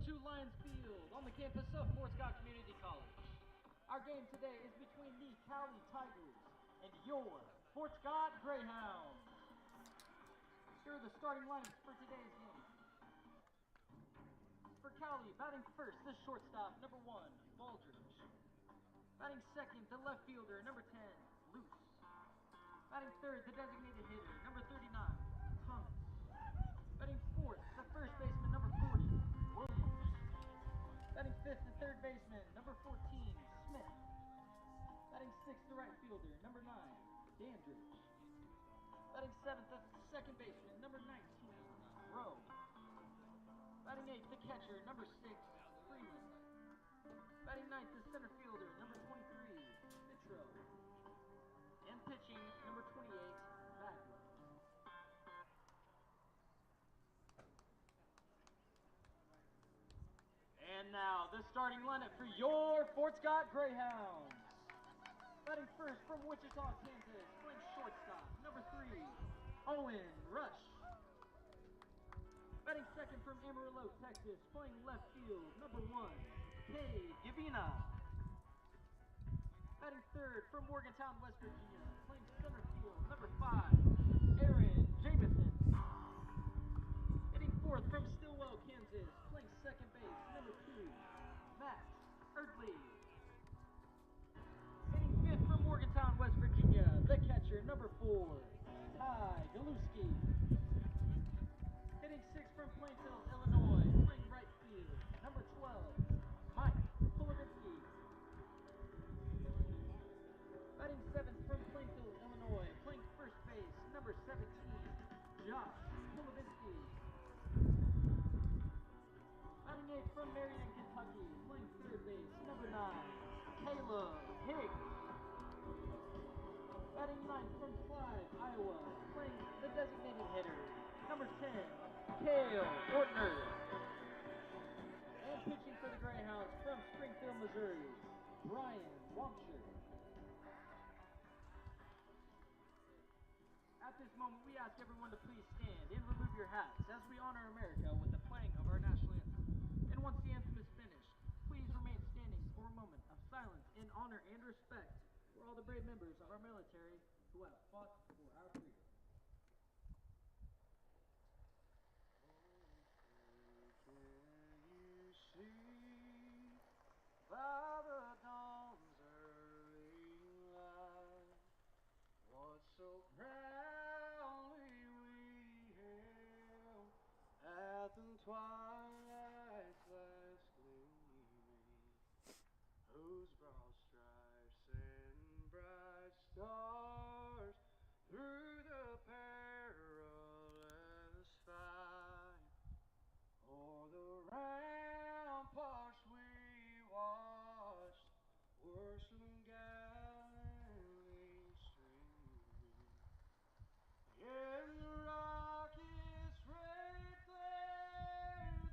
to Lions Field on the campus of Fort Scott Community College. Our game today is between the Cowley Tigers and your Fort Scott Greyhounds. Here are the starting lineups for today's game. For Cowley, batting first, the shortstop, number 1, Baldridge. Batting second, the left fielder, number 10, Luce. Batting third, the designated hitter, number 39, Thomas. Batting fourth, the first baseman, number 40, Williams. Batting fifth, the third baseman, number 14, Smith. Batting sixth, the right fielder, number 9, Dandridge. Batting seventh, the second baseman, number 19, Rowe. Batting eighth, the catcher, number 6, Freeman. Batting ninth, the center fielder, number 23, Mitro. And pitching, number 28, Bagley. And now, the starting lineup for your Fort Scott Greyhounds. Batting first from Wichita, Kansas, playing shortstop, number 3, Owen Rush. Batting second from Amarillo, Texas, playing left field, number 1, Cade Gavina. Batting third from Morgantown, West Virginia, playing center field, number 5, Aaron Jamison. Hitting fourth from Stillwell, Kansas, playing second base, number 2, Matt Erdley. Hitting fifth from Morgantown, West Virginia, the catcher, number 4, Ty Galuski. Hitting sixth from Plainfield, Illinois, playing right field, number 12, Mike Polovinsky. Batting seventh from Plainfield, Illinois, playing first base, number 17, Josh Polovinsky. Batting eighth from Marion, Kentucky, playing third base, number 9, Caleb Higgs. Batting ninth from Clyde, Iowa, playing the designated hitter, number 10, Cale Ortner. And pitching for the Greyhounds from Springfield, Missouri, Brian Wampshire. At this moment, we ask everyone to please stand and remove your hats as we honor America with the playing of our national anthem. And once the anthem is finished, please remain standing for a moment of silence in honor and respect for all the brave members of our military who have fought for our freedom. Can you see by the dawn's early light what so proudly we hailed at the twilight's last gleaming, whose broad stripes and bright stars through the perilous fight o'er the ramparts we watched were soon gallantly streaming. In the rocket's red flame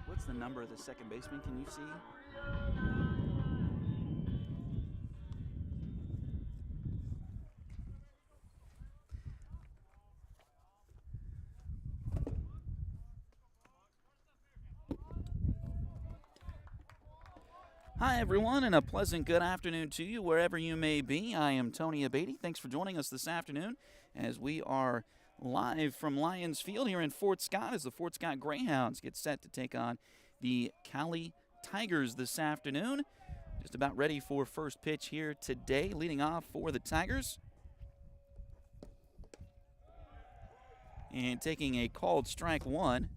what's the number of the second baseman? Can you see? Hi, everyone, and a pleasant good afternoon to you wherever you may be. I am Tony Abate. Thanks for joining us this afternoon as we are live from Lions Field here in Fort Scott as the Fort Scott Greyhounds get set to take on the Cowley Tigers this afternoon. Just about ready for first pitch here today, leading off for the Tigers. And taking a called strike one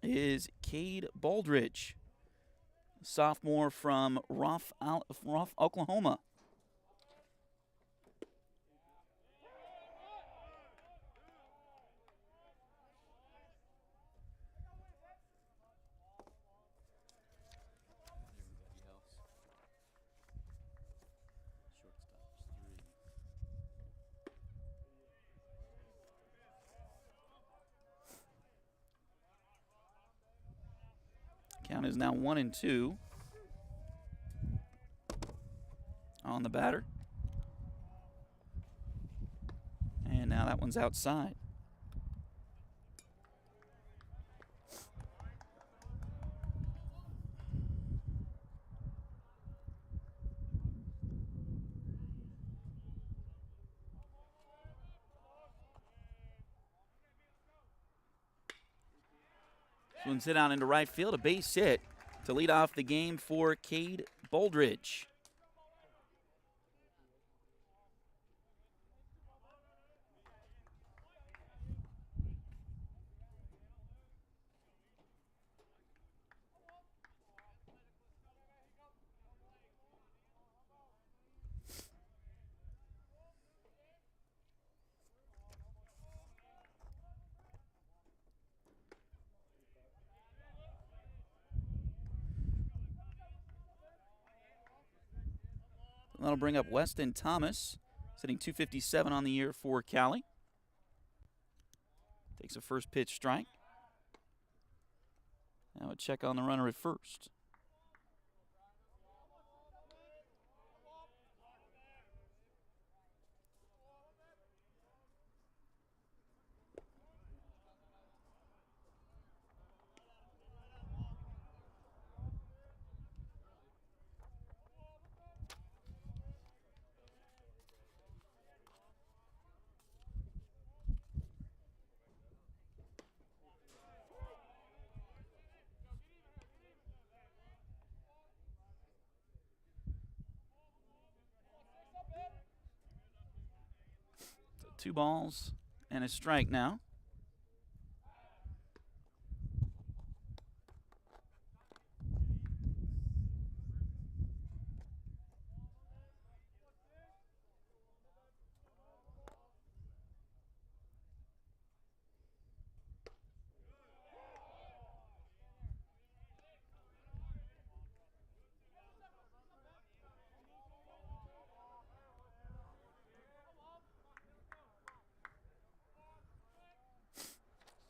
is Cade Baldridge, sophomore from Ruff, Oklahoma. Count is now 1-2 on the batter. And now that one's outside. This one's hit out into right field, a base hit to lead off the game for Cade Baldridge. That'll bring up Weston Thomas, sitting 257 on the year for Cowley. Takes a first pitch strike. Now a check on the runner at first. So 2 balls and a strike now.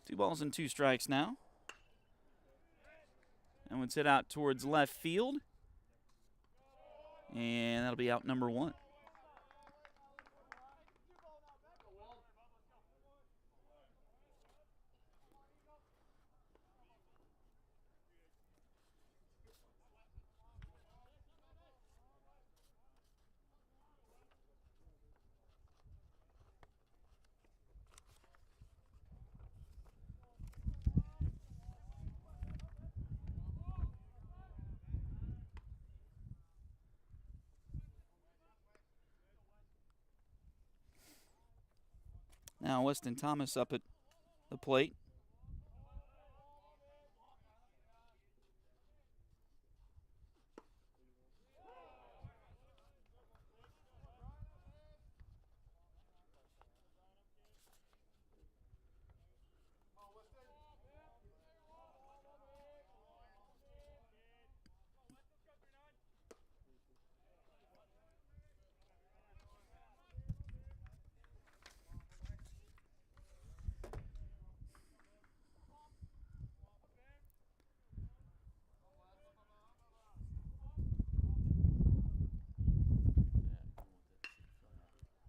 Two balls and 2 strikes now. And one's hit out towards left field. And that'll be out number 1. Now Weston Thomas up at the plate.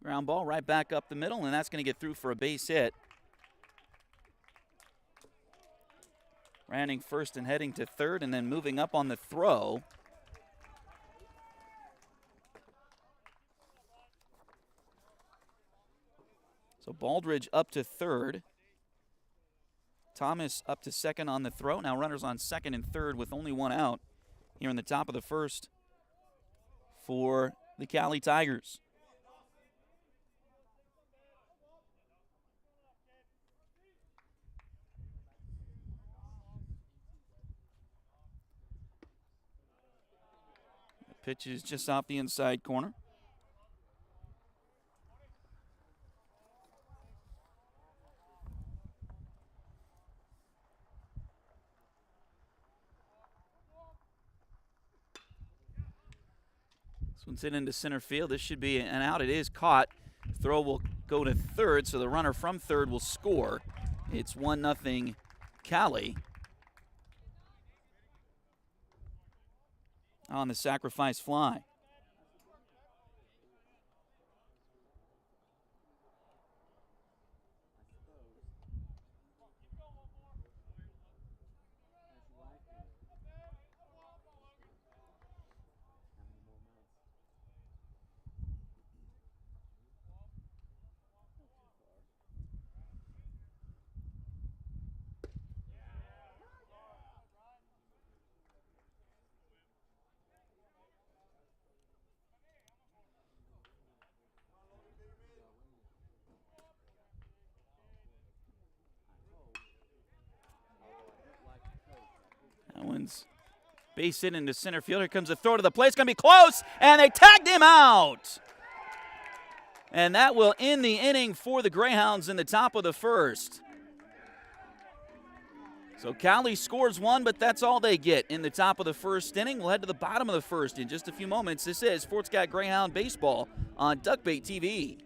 Ground ball right back up the middle, and that's going to get through for a base hit. Rounding first and heading to third, and then moving up on the throw. So Baldridge up to third. Thomas up to second on the throw. Now runners on second and third with only one out here in the top of the first for the Cowley Tigers. The pitch is just off the inside corner. This one's hit into center field. This should be an out. It is caught. Throw will go to third, so the runner from third will score. It's 1-0 Cowley on the sacrifice fly. That one's base hit into center field. Here comes the throw to the plate. It's going to be close, and they tagged him out. And that will end the inning for the Greyhounds in the top of the first. So Cowley scores one, but that's all they get in the top of the first inning. We'll head to the bottom of the first in just a few moments. This is Fort Scott Greyhound Baseball on Duckbait TV.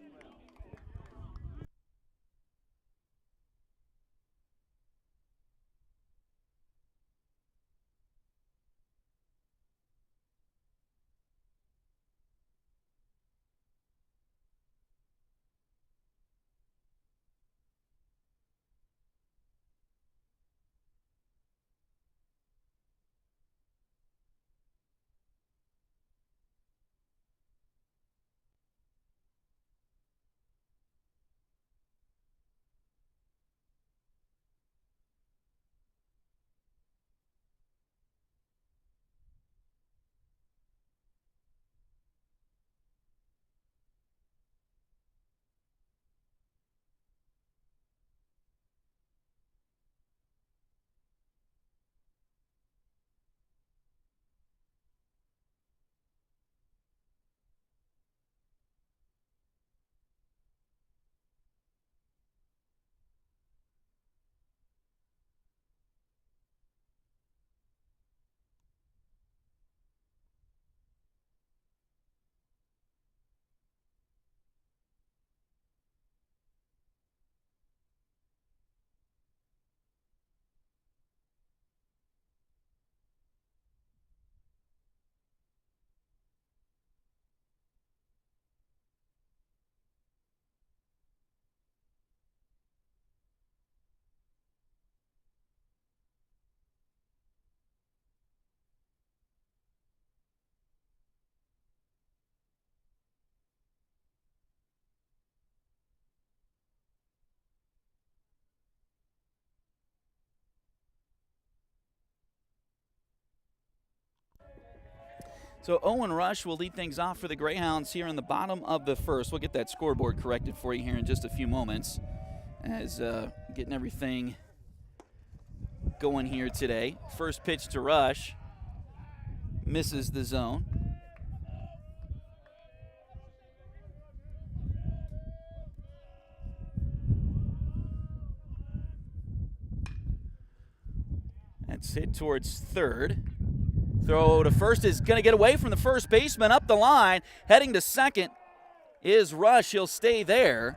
So Owen Rush will lead things off for the Greyhounds here in the bottom of the first. We'll get that scoreboard corrected for you here in just a few moments as getting everything going here today. First pitch to Rush. Misses the zone. That's hit towards third. Throw to first is going to get away from the first baseman up the line. Heading to second is Rush. He'll stay there.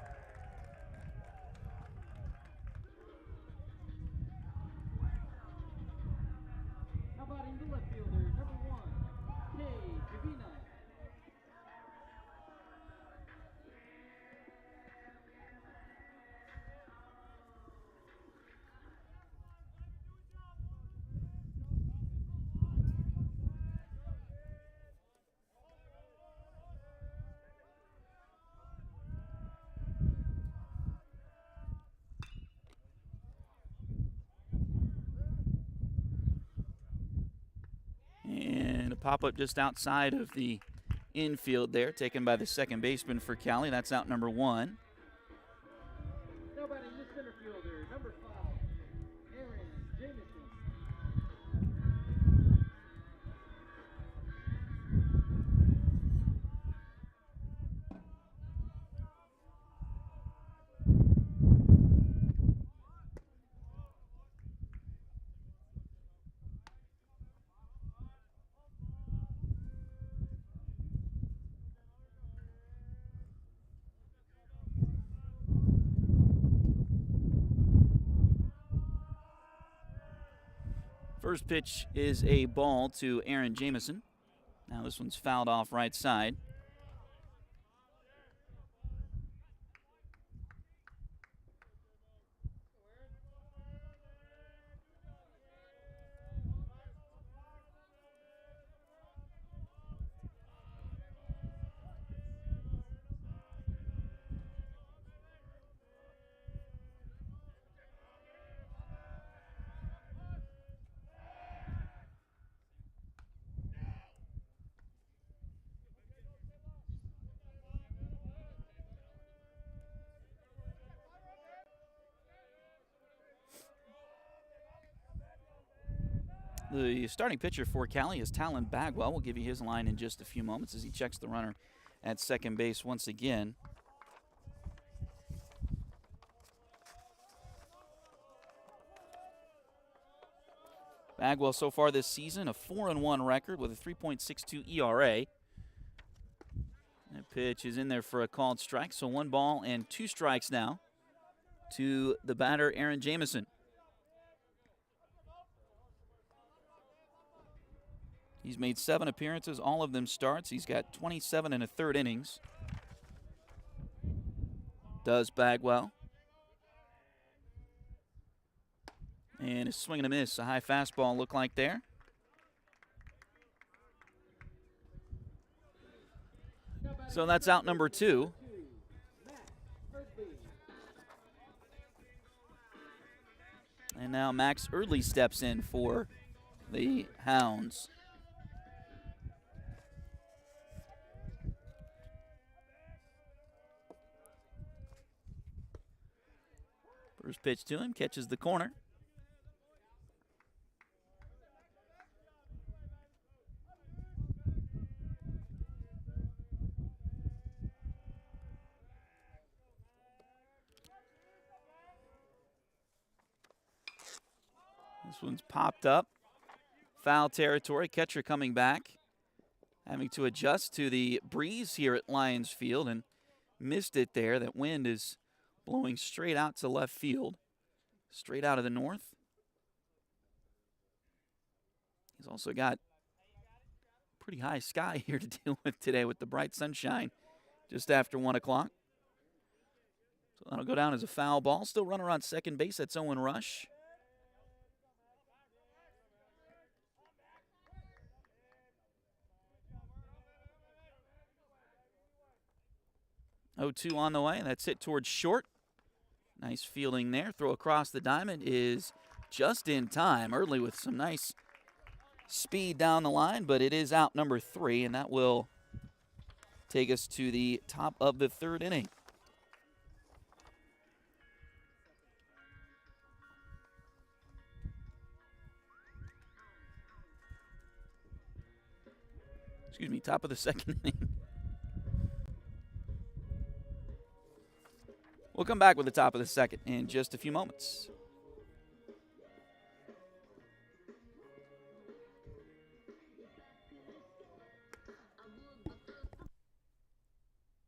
pop up just outside of the infield there, taken by the second baseman for Cowley. That's out number 1. Now batting the center fielder, number 5, Aaron Jamison. First pitch is a ball to Aaron Jamison. Now this one's fouled off right side. The starting pitcher for Cowley is Talon Bagwell. We'll give you his line in just a few moments as he checks the runner at second base once again. Bagwell so far this season, a 4-1 record with a 3.62 ERA. That pitch is in there for a called strike, so 1 ball and 2 strikes now to the batter, Aaron Jamison. He's made 7 appearances, all of them starts. He's got 27 1/3 innings. Does Bagwell. And a swing and a miss. A high fastball look like there. So that's out number 2. And now Max Eardley steps in for the Hounds. First pitch to him, catches the corner. This one's popped up. Foul territory, catcher coming back. Having to adjust to the breeze here at Lions Field and missed it there. That wind is blowing straight out to left field, straight out of the north. He's also got pretty high sky here to deal with today with the bright sunshine just after 1 o'clock. So that'll go down as a foul ball. Still runner on second base. That's Owen Rush. Oh-2 on the way. That's hit towards short. Nice fielding there. Throw across the diamond is just in time. Early with some nice speed down the line, but it is out number 3, and that will take us to the top of the 3rd inning. Excuse me, top of the 2nd inning. We'll come back with the top of the 2nd in just a few moments.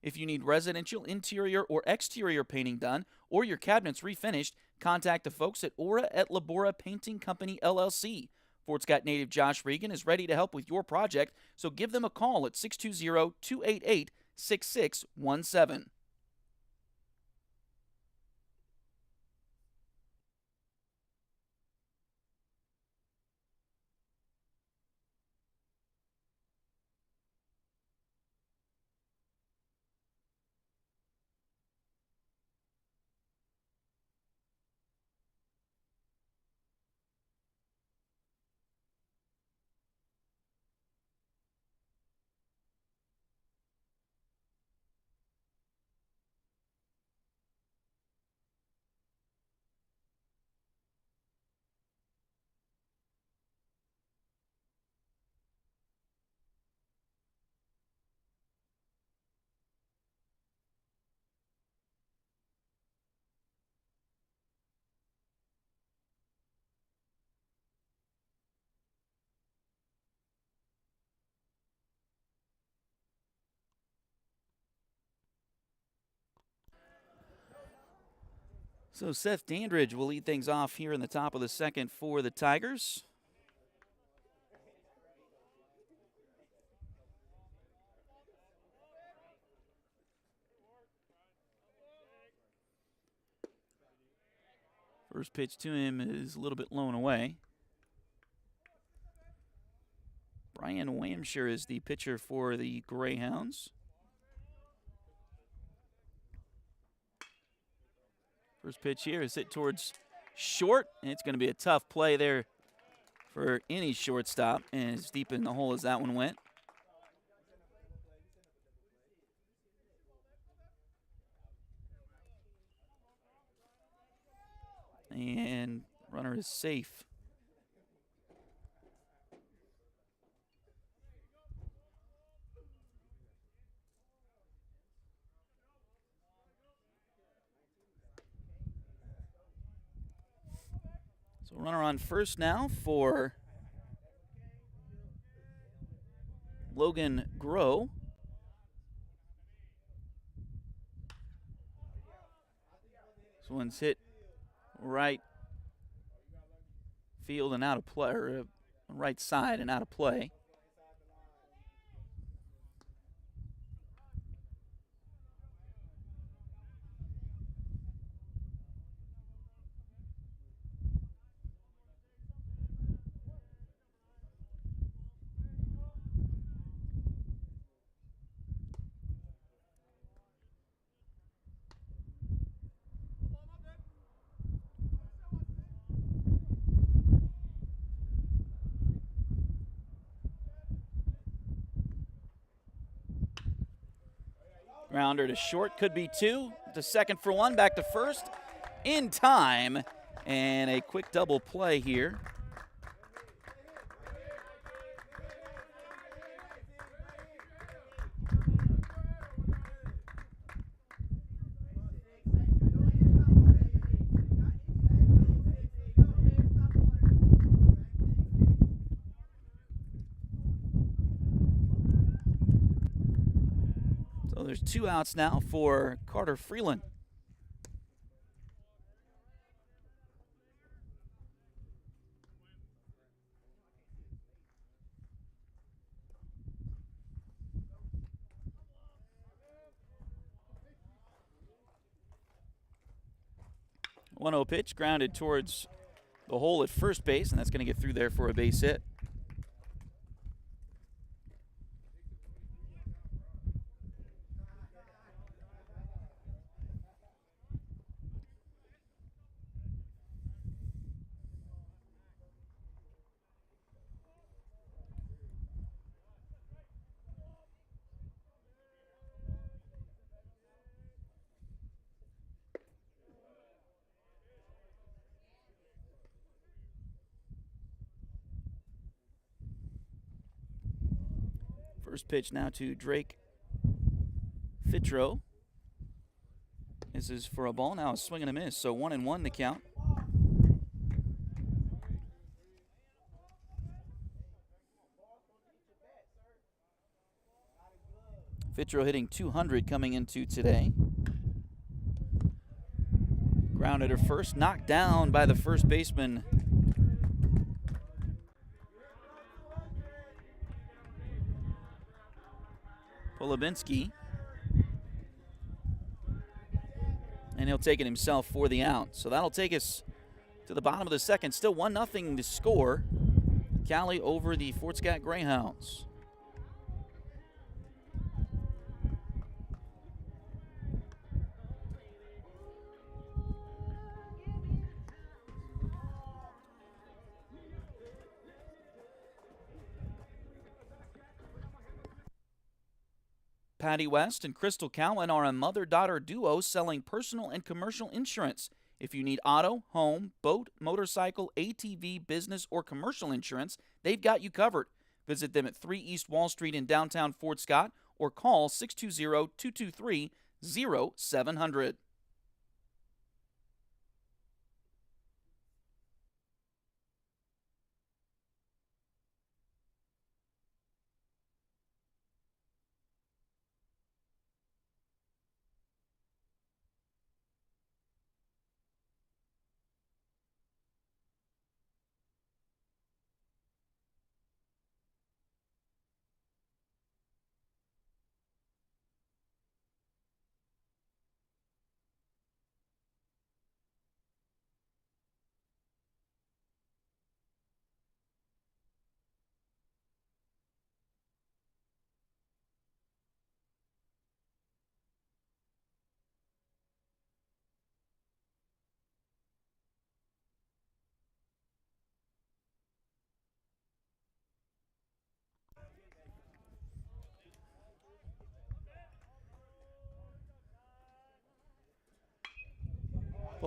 If you need residential interior or exterior painting done or your cabinets refinished, contact the folks at Aura et Labora Painting Company, LLC. Fort Scott native Josh Regan is ready to help with your project, so give them a call at 620-288-6617. So Seth Dandridge will lead things off here in the top of the second for the Tigers. First pitch to him is a little bit blown away. Brian Wamshire is the pitcher for the Greyhounds. First pitch here is hit towards short, and it's going to be a tough play there for any shortstop, and as deep in the hole as that one went. And runner is safe. So runner on first now for Logan Groh. This one's hit right field and out of play, or right side and out of play. Grounder to short, could be two. To second for one, back to first in time, and a quick double play here. So there's 2 outs now for Carter Freeland. One 0 pitch, grounded towards the hole at first base, and that's going to get through there for a base hit. First pitch now to Drake Fitro. This is for a ball. Now a swing and a miss. So 1-1 the count. Fitro hitting 200 coming into today. Grounded to first, knocked down by the first baseman. Polubinski. And he'll take it himself for the out. So that'll take us to the bottom of the second. Still 1-0 to score. Cowley over the Fort Scott Greyhounds. Patty West and Crystal Cowan are a mother-daughter duo selling personal and commercial insurance. If you need auto, home, boat, motorcycle, ATV, business, or commercial insurance, they've got you covered. Visit them at 3 East Wall Street in downtown Fort Scott or call 620-223-0700.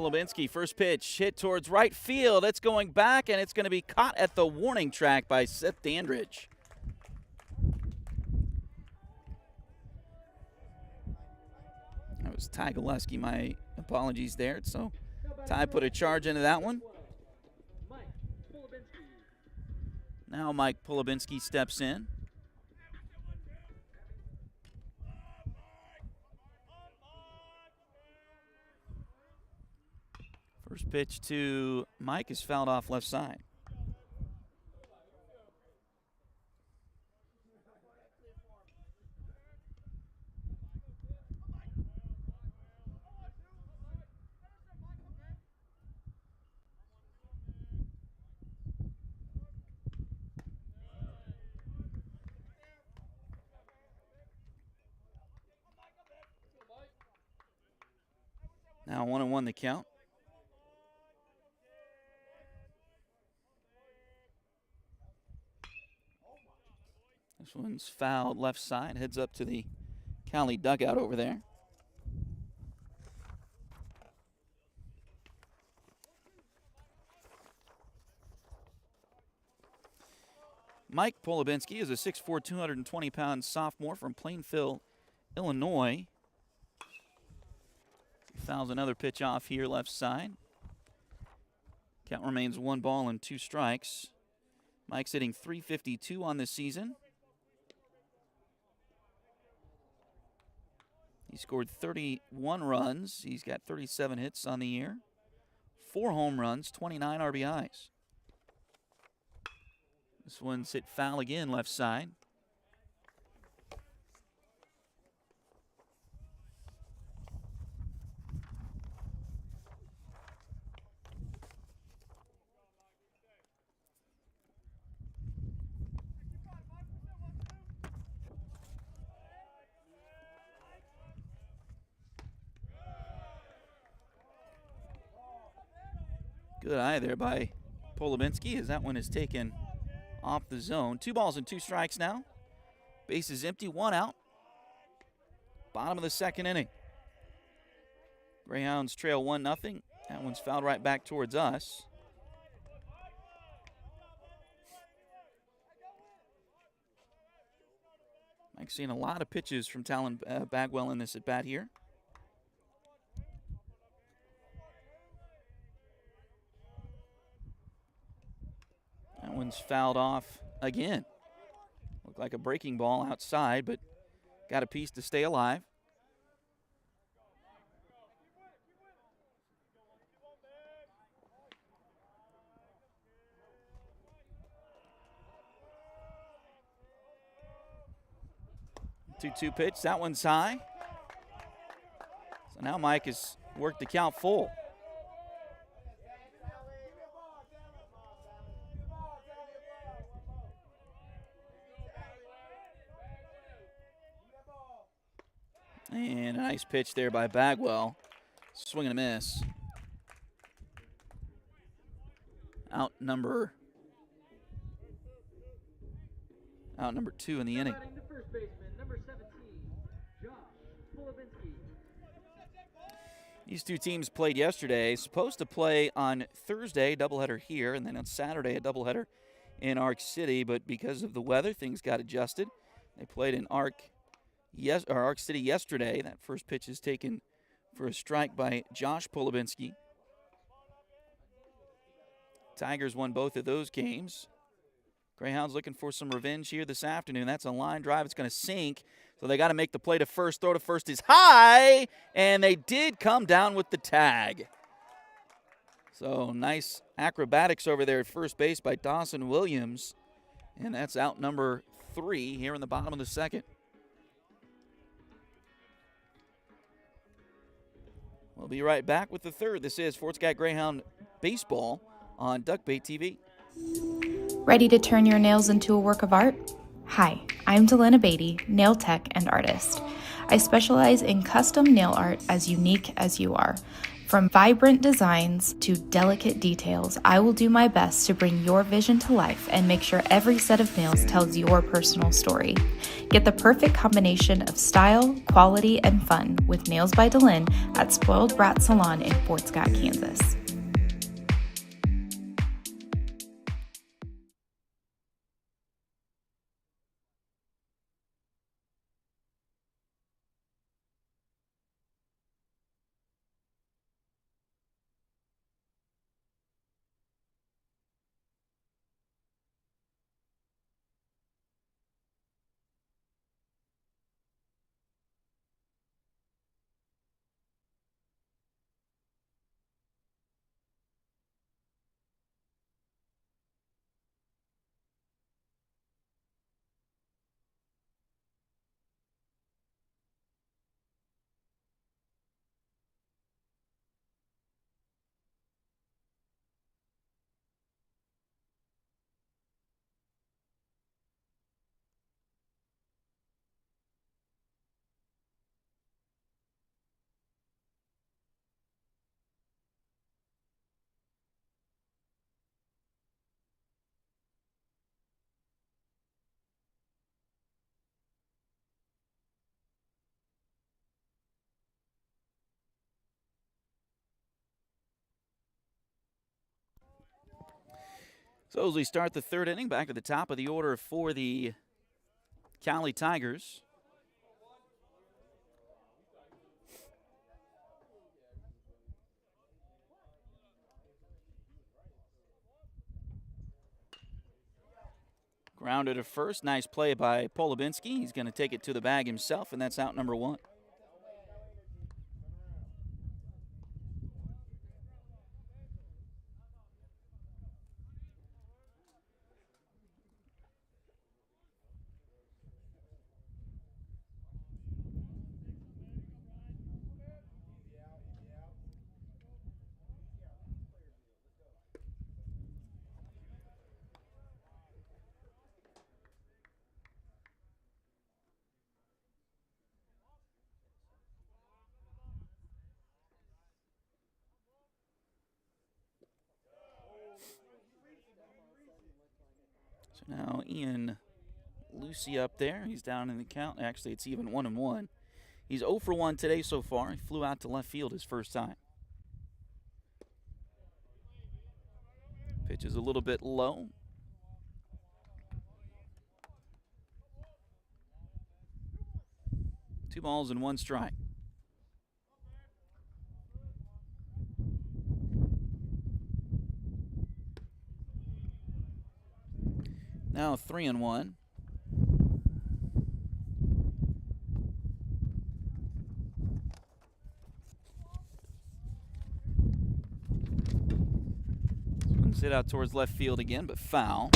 Polubinski, first pitch, hit towards right field. It's going back, and it's going to be caught at the warning track by Seth Dandridge. That was Ty Gillespie. My apologies there. So Ty put a charge into that one. Now Mike Polubinski steps in. First pitch to Mike is fouled off left side. Now 1-1 the count. This one's fouled left side, heads up to the Cowley dugout over there. Mike Polubinski is a 6'4", 220-pound sophomore from Plainfield, Illinois. Fouls another pitch off here left side. Count remains 1 ball and 2 strikes. Mike's hitting .352 on this season. He scored 31 runs. He's got 37 hits on the year. 4 home runs, 29 RBIs. This one's hit foul again left side. Good eye there by Polubinski as that one is taken off the zone. 2 balls and 2 strikes now. Base is empty, 1 out. Bottom of the second inning. Greyhounds trail 1-0. That one's fouled right back towards us. Mike's seen a lot of pitches from Talon Bagwell in this at bat here. That one's fouled off again. Looked like a breaking ball outside, but got a piece to stay alive. Two pitch. That one's high. So now Mike has worked the count full. And a nice pitch there by Bagwell. Swing and a miss. Out number 2 in the inning. These two teams played yesterday. Supposed to play on Thursday, doubleheader here, and then on Saturday, a doubleheader in Arc City. But because of the weather, things got adjusted. They played in Arc City yesterday. That first pitch is taken for a strike by Josh Polubinski. Tigers won both of those games. Greyhounds looking for some revenge here this afternoon. That's a line drive. It's going to sink. So they got to make the play to first. Throw to first is high. And they did come down with the tag. So nice acrobatics over there at first base by Dawson Williams. And that's out number 3 here in the bottom of the second. We'll be right back with the third. This is Fort Scott Greyhound Baseball on Duckbait TV. Ready to turn your nails into a work of art? Hi, I'm Delana Beatty, nail tech and artist. I specialize in custom nail art as unique as you are. From vibrant designs to delicate details, I will do my best to bring your vision to life and make sure every set of nails tells your personal story. Get the perfect combination of style, quality, and fun with Nails by Delin at Spoiled Brat Salon in Fort Scott, Kansas. So as we start the third inning, back to the top of the order for the Cowley Tigers. Grounded at first. Nice play by Polubinski. He's going to take it to the bag himself, and that's out number one. So now Ian Lucy up there. He's down in the count. Actually, it's even 1-1. He's 0 for 1 today so far. He flew out to left field his first time. Pitch is a little bit low. Two balls and one strike. Now 3-1. Swings it out towards left field again, but foul.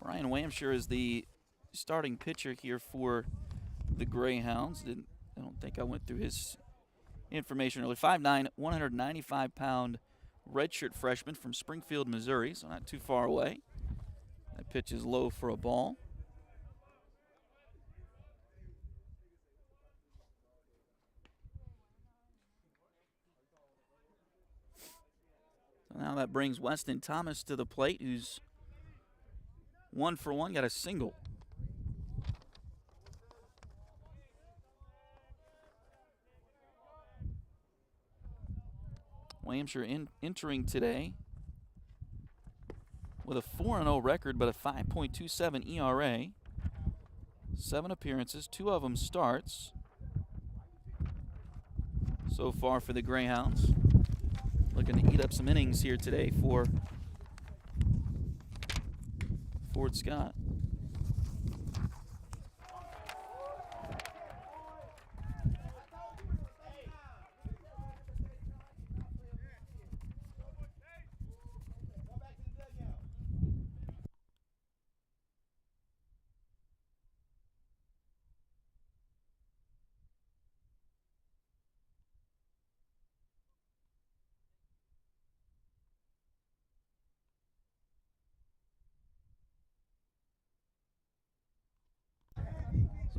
Brian Wamshire is the starting pitcher here for the Greyhounds. I don't think I went through his information earlier. 5'9", 195-pound redshirt freshman from Springfield, Missouri, so not too far away. That pitch is low for a ball. So now that brings Weston Thomas to the plate, who's 1 for 1, got a single. Wamshire entering today with a 4-0 record, but a 5.27 ERA. 7 appearances, 2 of them starts so far for the Greyhounds. Looking to eat up some innings here today for Fort Scott.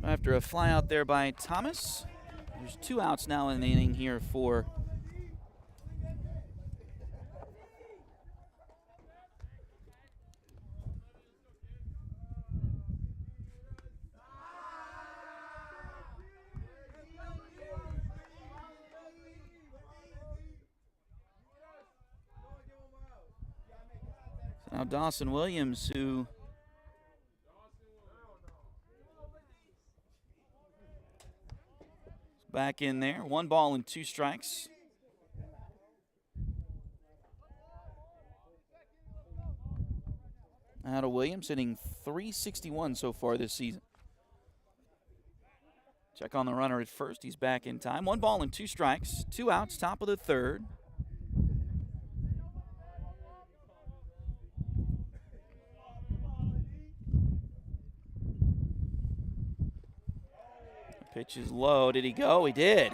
After a fly out there by Thomas, there's 2 outs now in the inning here for now Dawson Williams, who is back in there. 1 ball and 2 strikes. Out of Williams, hitting .361 so far this season. Check on the runner at first. He's back in time. 1 ball and 2 strikes. 2 outs, top of the 3rd. Pitch is low. Did he go? He did.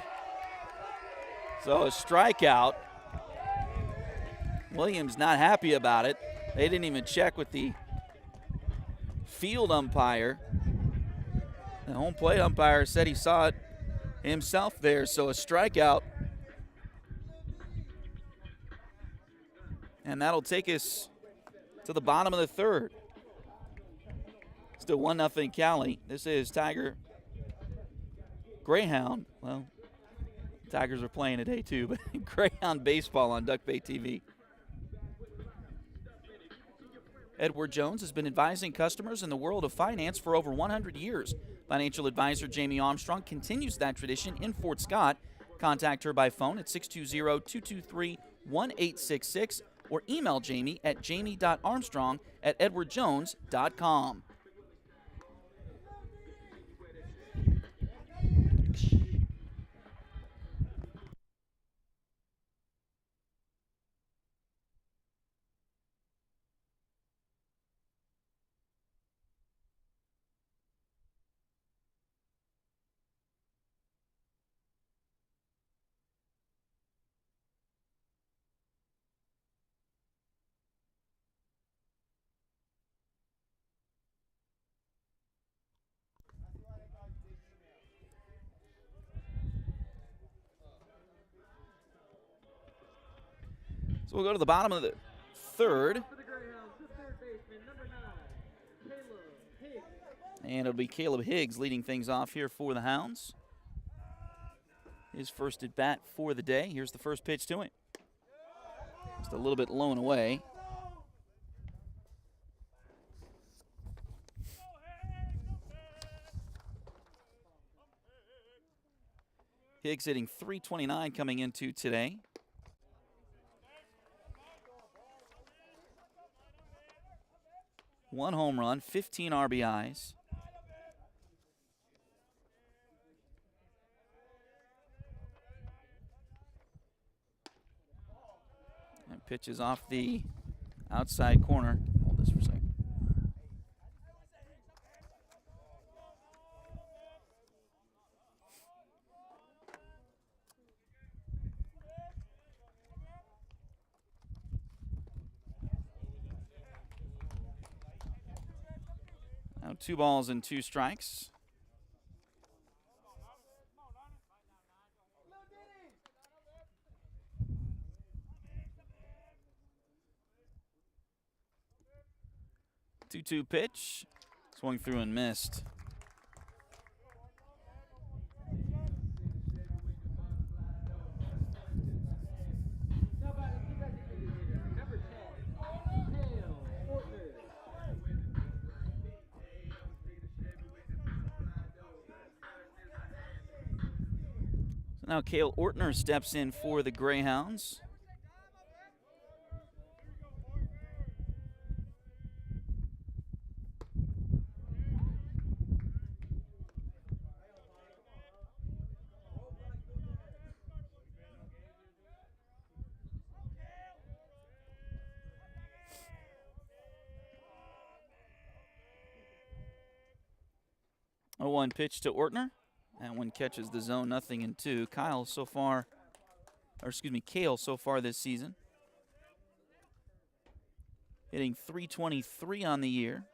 So a strikeout. Williams not happy about it. They didn't even check with the field umpire. The home plate umpire said he saw it himself there. So a strikeout. And that'll take us to the bottom of the 3rd. Still 1-0 Cowley. This is Tiger Greyhound. Well, Tigers are playing today too, but Greyhound baseball on Duck Bay TV. Edward Jones has been advising customers in the world of finance for over 100 years. Financial advisor Jamie Armstrong continues that tradition in Fort Scott. Contact her by phone at 620-223-1866 or email Jamie at jamie.armstrong@edwardjones.com. So we'll go to the bottom of the 3rd. And it'll be Caleb Higgs leading things off here for the Hounds. His first at bat for the day. Here's the first pitch to him. Just a little bit low and away. Higgs hitting .329 coming into today. One home run, 15 RBIs. And pitches off the outside corner. Hold this for a second. Now 2 balls and 2 strikes. Two-two pitch. Swung through and missed. Now Cale Ortner steps in for the Greyhounds. A 1 pitch to Ortner. That one catches the zone, 0-2. Cale so far this season, hitting .323 on the year.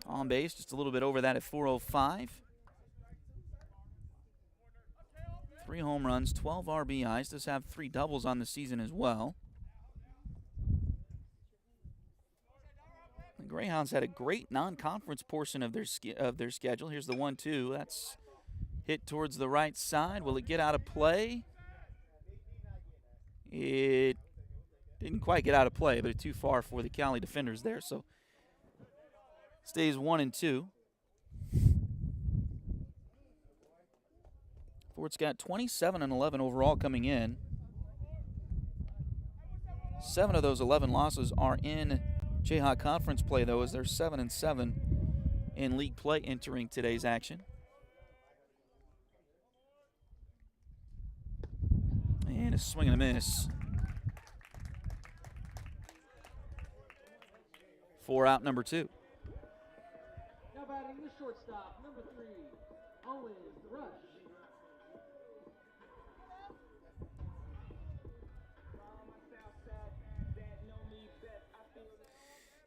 On base, just a little bit over that at 405. 3 home runs, 12 RBIs. Does have 3 doubles on the season as well. The Greyhounds had a great non-conference portion of their schedule. Here's the 1-2. That's hit towards the right side. Will it get out of play? It didn't quite get out of play, but it's too far for the Cowley defenders there. So stays 1-2. Fort's got 27-11 overall coming in. 7 of those 11 losses are in Jayhawk Conference play, though, as they're 7-7 in league play entering today's action. And a swing and a miss. 4 out, number 2. Now batting the shortstop, number 3, Owens Rush.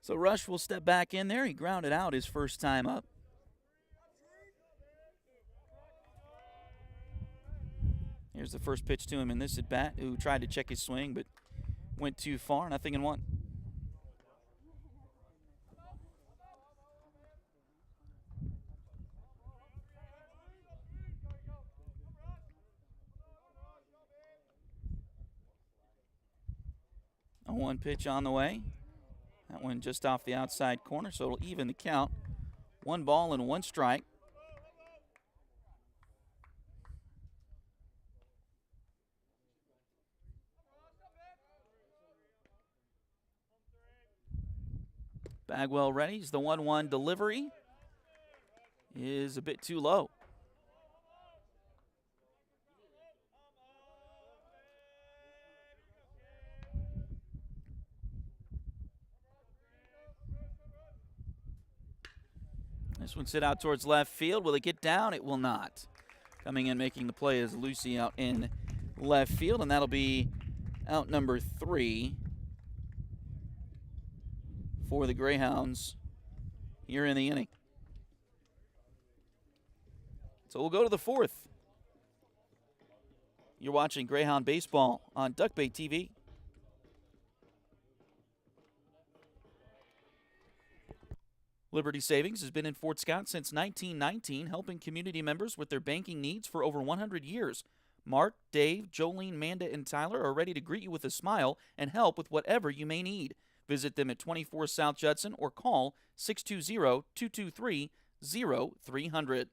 So Rush will step back in there. He grounded out his first time up. Here's the first pitch to him in this at-bat, who tried to check his swing but went too far. 0-1. A 1 pitch on the way. That one just off the outside corner, so it'll even the count. 1 ball and 1 strike. Bagwell readies. The 1-1 delivery is a bit too low. This one sit out towards left field. Will it get down? It will not. Coming in making the play is Lucy out in left field, and that'll be out number 3 for the Greyhounds here in the inning. So we'll go to the 4th. You're watching Greyhound Baseball on Duck Bay TV. Liberty Savings has been in Fort Scott since 1919, helping community members with their banking needs for over 100 years. Mark, Dave, Jolene, Manda, and Tyler are ready to greet you with a smile and help with whatever you may need. Visit them at 24 South Judson or call 620-223-0300.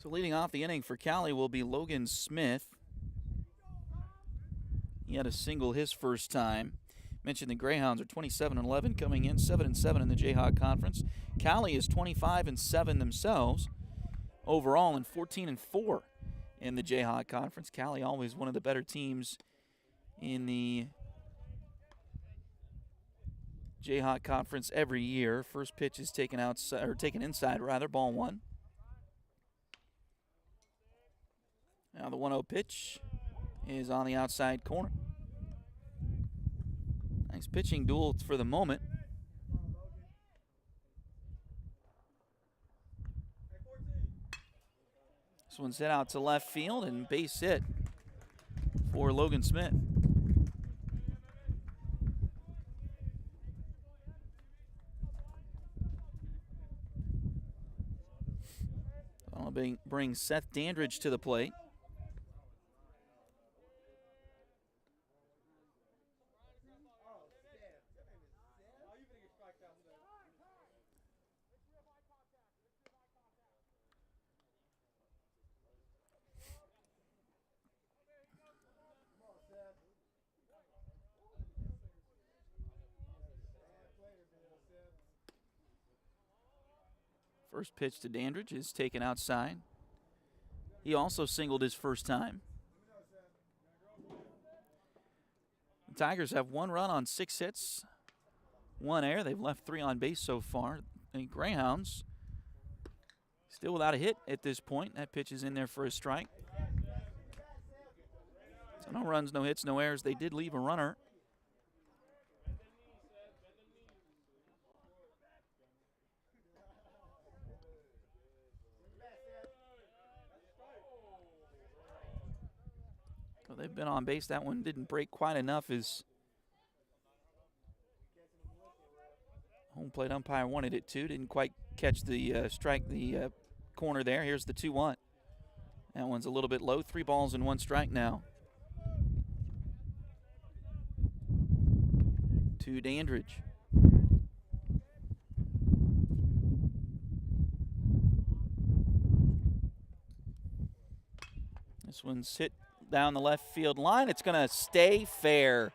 So leading off the inning for Cowley will be Logan Smith. He had a single his first time. Mentioned the Greyhounds are 27-11, coming in 7-7 in the Jayhawk Conference. Cowley is 25-7 themselves overall and 14-4 in the Jayhawk Conference. Cowley always one of the better teams in the Jayhawk Conference every year. First pitch is taken outside, or taken inside rather, ball 1. Now the 1-0 pitch is on the outside corner. Nice pitching duel for the moment. This one's hit out to left field and base hit for Logan Smith. That'll bring Seth Dandridge to the plate. First pitch to Dandridge is taken outside. He also singled his first time. The Tigers have 1 run on 6 hits, 1 error. They've left 3 on base so far. The Greyhounds still without a hit at this point. That pitch is in there for a strike. So no runs, no hits, no errors. They did leave a runner. So they've been on base. That one didn't break quite enough as home plate umpire wanted it to. Didn't quite catch the strike, the corner there. Here's the 2-1. That one's a little bit low. 3 balls and 1 strike now. To Dandridge. This one's hit down the left field line. It's going to stay fair.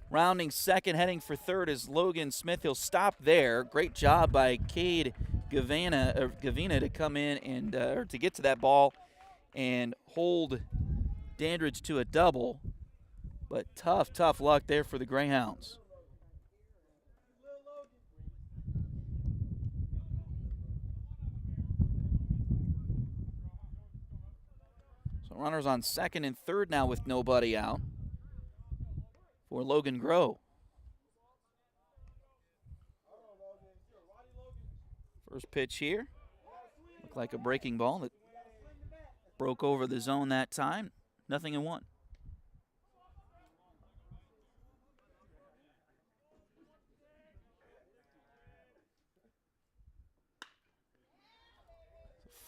Rounding second, heading for third is Logan Smith. He'll stop there. Great job by Cade Gavina to come in and or to get to that ball and hold Dandridge to a double. But tough luck there for the Greyhounds. So runners on second and third now with nobody out for Logan Grow. First pitch here. Looked like a breaking ball that broke over the zone that time. 0-1.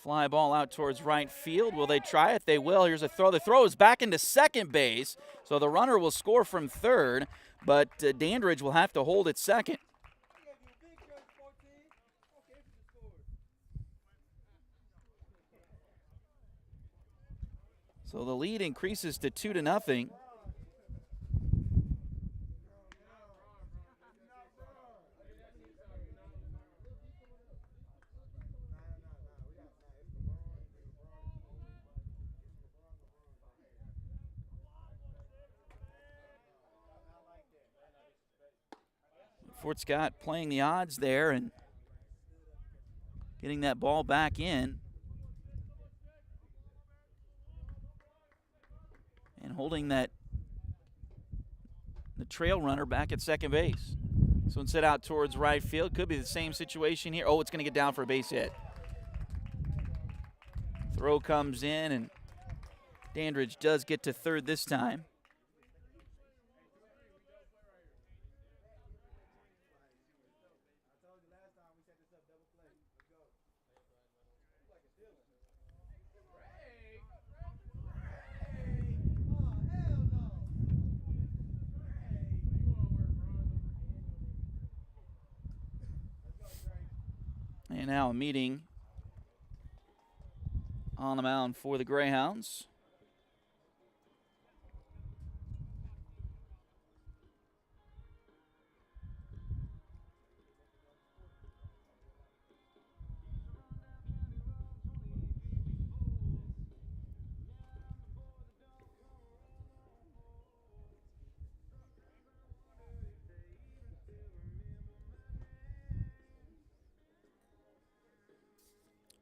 Fly ball out towards right field. Will they try it? They will. Here's a throw. The throw is back into second base, so the runner will score from third, but Dandridge will have to hold at second. So the lead increases to 2-0. Fort Scott playing the odds there and getting that ball back in. And holding the trail runner back at second base. So instead out towards right field. Could be the same situation here. Oh, it's going to get down for a base hit. Throw comes in, and Dandridge does get to third this time. And now a meeting on the mound for the Greyhounds.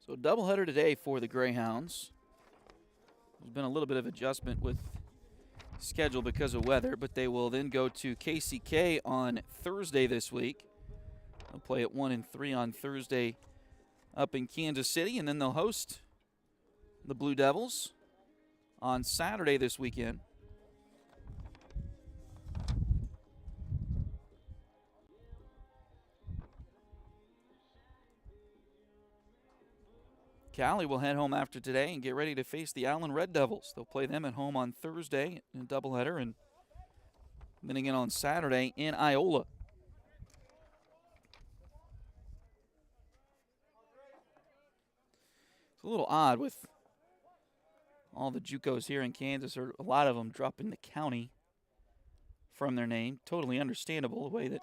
So doubleheader today for the Greyhounds. There's been a little bit of adjustment with schedule because of weather, but they will then go to KCK on Thursday this week. They'll play at 1 and 3 on Thursday up in Kansas City, and then they'll host the Blue Devils on Saturday this weekend. Cowley will head home after today and get ready to face the Allen Red Devils. They'll play them at home on Thursday in a doubleheader, and then again on Saturday in Iola. It's a little odd with all the JUCOs here in Kansas, or a lot of them dropping the county from their name. Totally understandable the way that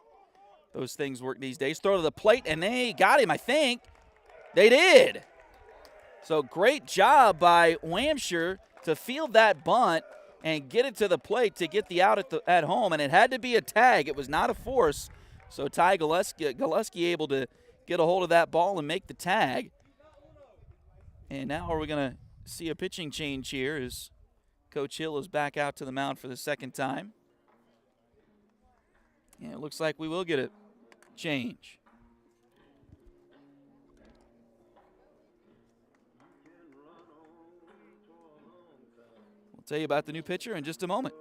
those things work these days. Throw to the plate, and they got him, I think. They did. So great job by Wamshire to field that bunt and get it to the plate to get the out at home. And it had to be a tag. It was not a force. So Ty Gillespie able to get a hold of that ball and make the tag. And now we're going to see a pitching change here as Coach Hill is back out to the mound for the second time. And it looks like we will get a change. We'll tell you about the new pitcher in just a moment.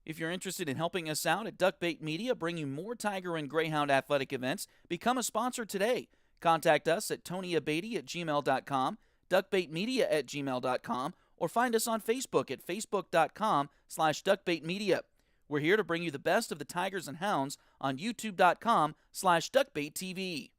If you're interested in helping us out at Duckbait Media, bringing more Tiger and Greyhound athletic events, become a sponsor today. Contact us at tonyabady@gmail.com, duckbaitmedia@gmail.com, or find us on Facebook at facebook.com/duckbaitmedia. We're here to bring you the best of the Tigers and Hounds on youtube.com/duckbaittv.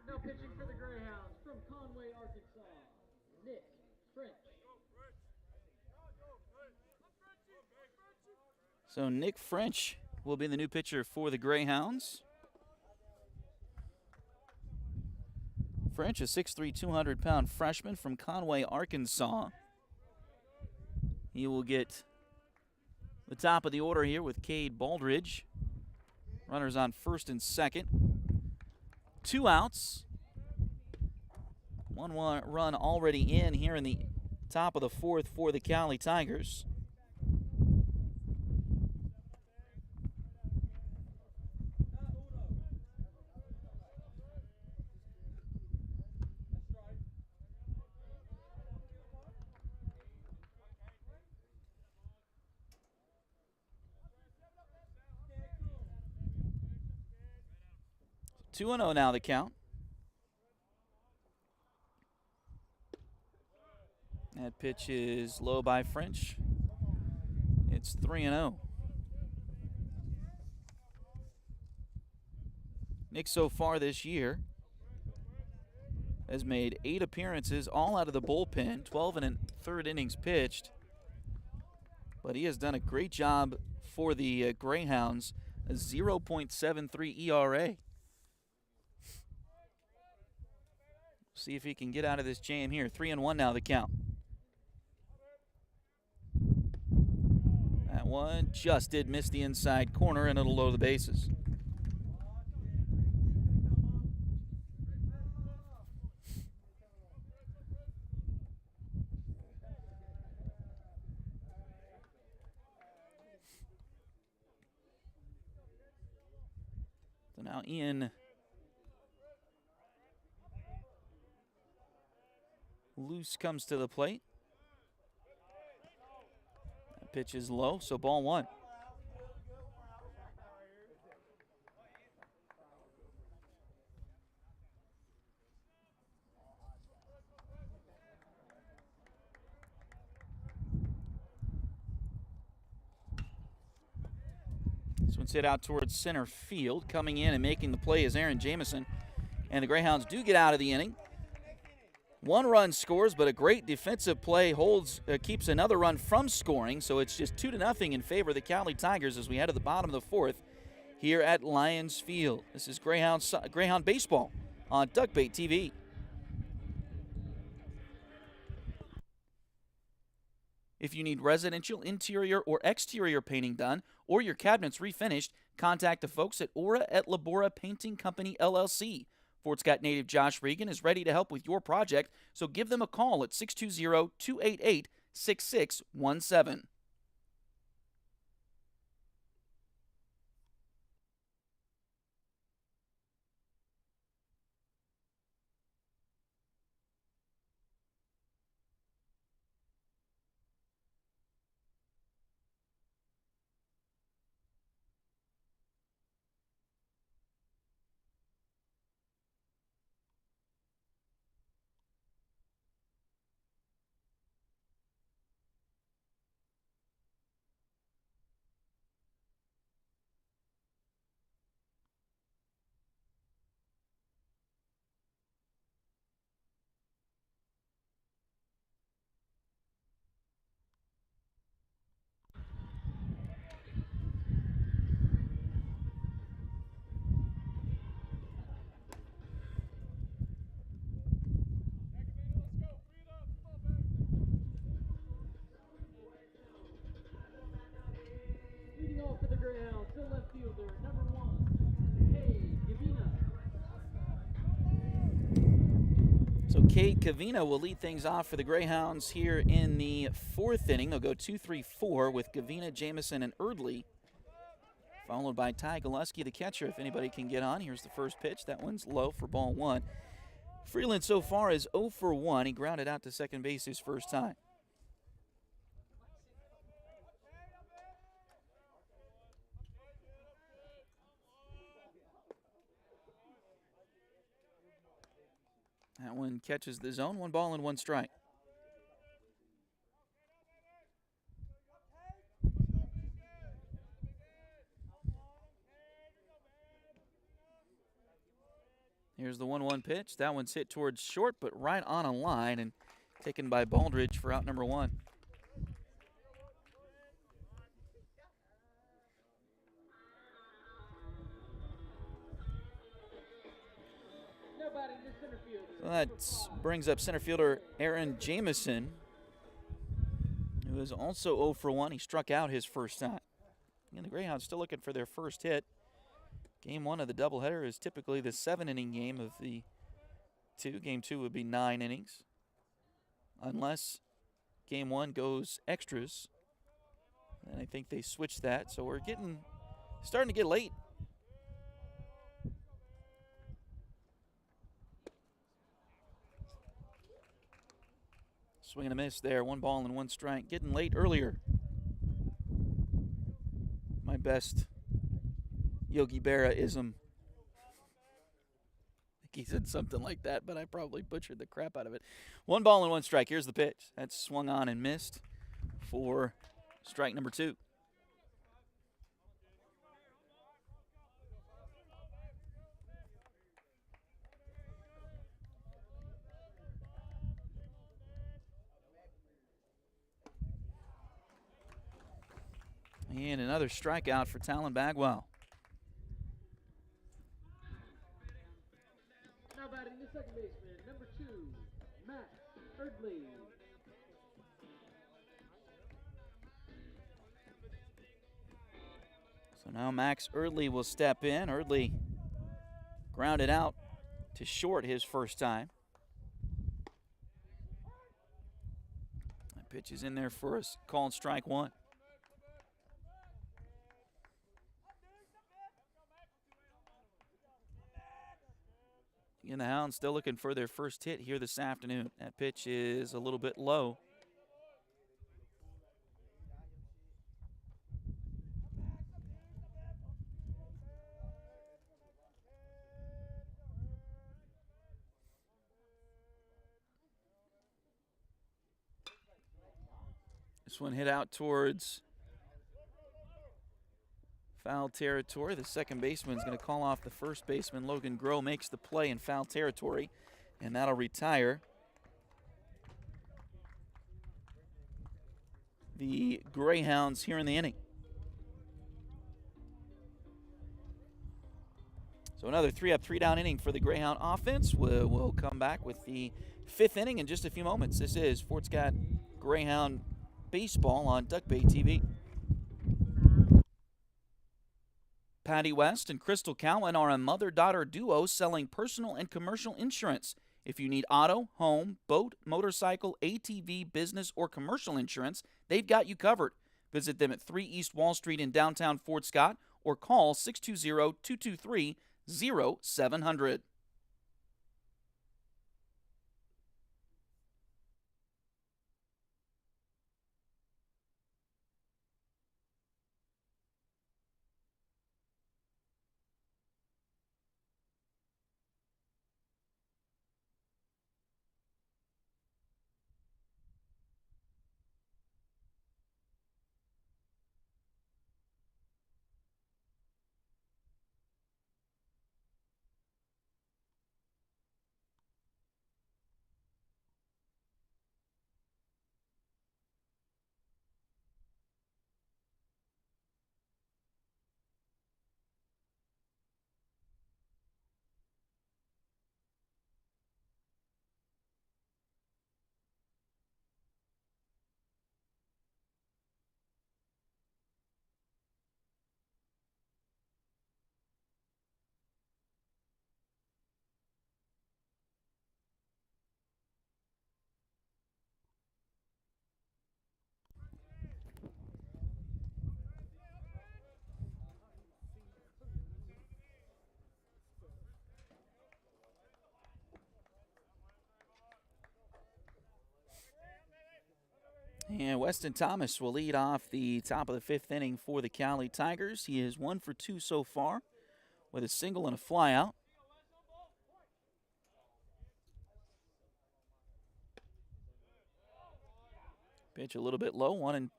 Now pitching for the Greyhounds from Conway, Arkansas, Nick French. So Nick French will be the new pitcher for the Greyhounds. French, a 6'3", 200-pound freshman from Conway, Arkansas. He will get the top of the order here with Cade Baldridge. Runners on first and second. 2 outs. 1 run already in here in the top of the fourth for the Cowley Tigers. Two 2-0 now the count. That pitch is low by French. It's 3-0. Nick so far this year has made 8 appearances, all out of the bullpen, 12 and a third innings pitched. But he has done a great job for the Greyhounds, a 0.73 ERA. See if he can get out of this jam here. 3-1 now the count. That one just did miss the inside corner, and it'll load the bases. So now Ian Loose comes to the plate. That pitch is low, so ball 1. This one's hit out towards center field. Coming in and making the play is Aaron Jamison. And the Greyhounds do get out of the inning. 1 run scores, but a great defensive play keeps another run from scoring. So it's just 2-0 in favor of the Cowley Tigers as we head to the bottom of the 4th here at Lions Field. This is Greyhound baseball on Duckbait TV. If you need residential interior or exterior painting done or your cabinets refinished, contact the folks at Aura et Labora Painting Company, LLC. Fort Scott native Josh Regan is ready to help with your project, so give them a call at 620-288-6617. Leading off for the Greyhounds, the left fielder, number 1, Gavina. So Cade Gavina will lead things off for the Greyhounds here in the 4th inning. They'll go 2-3-4 with Gavina, Jamison, and Erdley, followed by Ty Gillespie, the catcher, if anybody can get on. Here's the first pitch. That one's low for ball 1. Freeland so far is 0 for 1. He grounded out to second base his first time. That one catches the zone. 1 ball and 1 strike. Here's the 1-1 pitch. That one's hit towards short, but right on a line and taken by Baldridge for out number 1. So that brings up center fielder Aaron Jamison, who is also 0 for 1. He struck out his first time. And the Greyhounds still looking for their first hit. Game 1 of the doubleheader is typically the 7-inning game of the 2. Game 2 would be 9 innings, unless Game 1 goes extras. And I think they switched that, so we're starting to get late. Swing and a miss there. 1 ball and 1 strike. Getting late earlier. My best Yogi Berra-ism. I think he said something like that, but I probably butchered the crap out of it. 1 ball and 1 strike. Here's the pitch. That's swung on and missed for strike number 2. And another strikeout for Talon Bagwell. Now batting the second baseman, number 2, Matt Erdley. So now Max Erdley will step in. Erdley grounded out to short his first time. That pitch is in there for us, called strike 1. And the Hounds still looking for their first hit here this afternoon. That pitch is a little bit low. This one hit out towards Foul territory. The second baseman is going to call off the first baseman. Logan Groh makes the play in foul territory, and that'll retire the Greyhounds here in the inning. So another 3-up, 3-down inning for the Greyhound offense. We'll come back with the fifth inning in just a few moments. This is Fort Scott Greyhound Baseball on Duck Bay TV. Patty West and Crystal Cowan are a mother-daughter duo selling personal and commercial insurance. If you need auto, home, boat, motorcycle, ATV, business, or commercial insurance, they've got you covered. Visit them at 3 East Wall Street in downtown Fort Scott or call 620-223-0700. And Weston Thomas will lead off the top of the fifth inning for the Cowley Tigers. He is 1 for 2 so far with a single and a flyout. Pitch a little bit low, 1-0.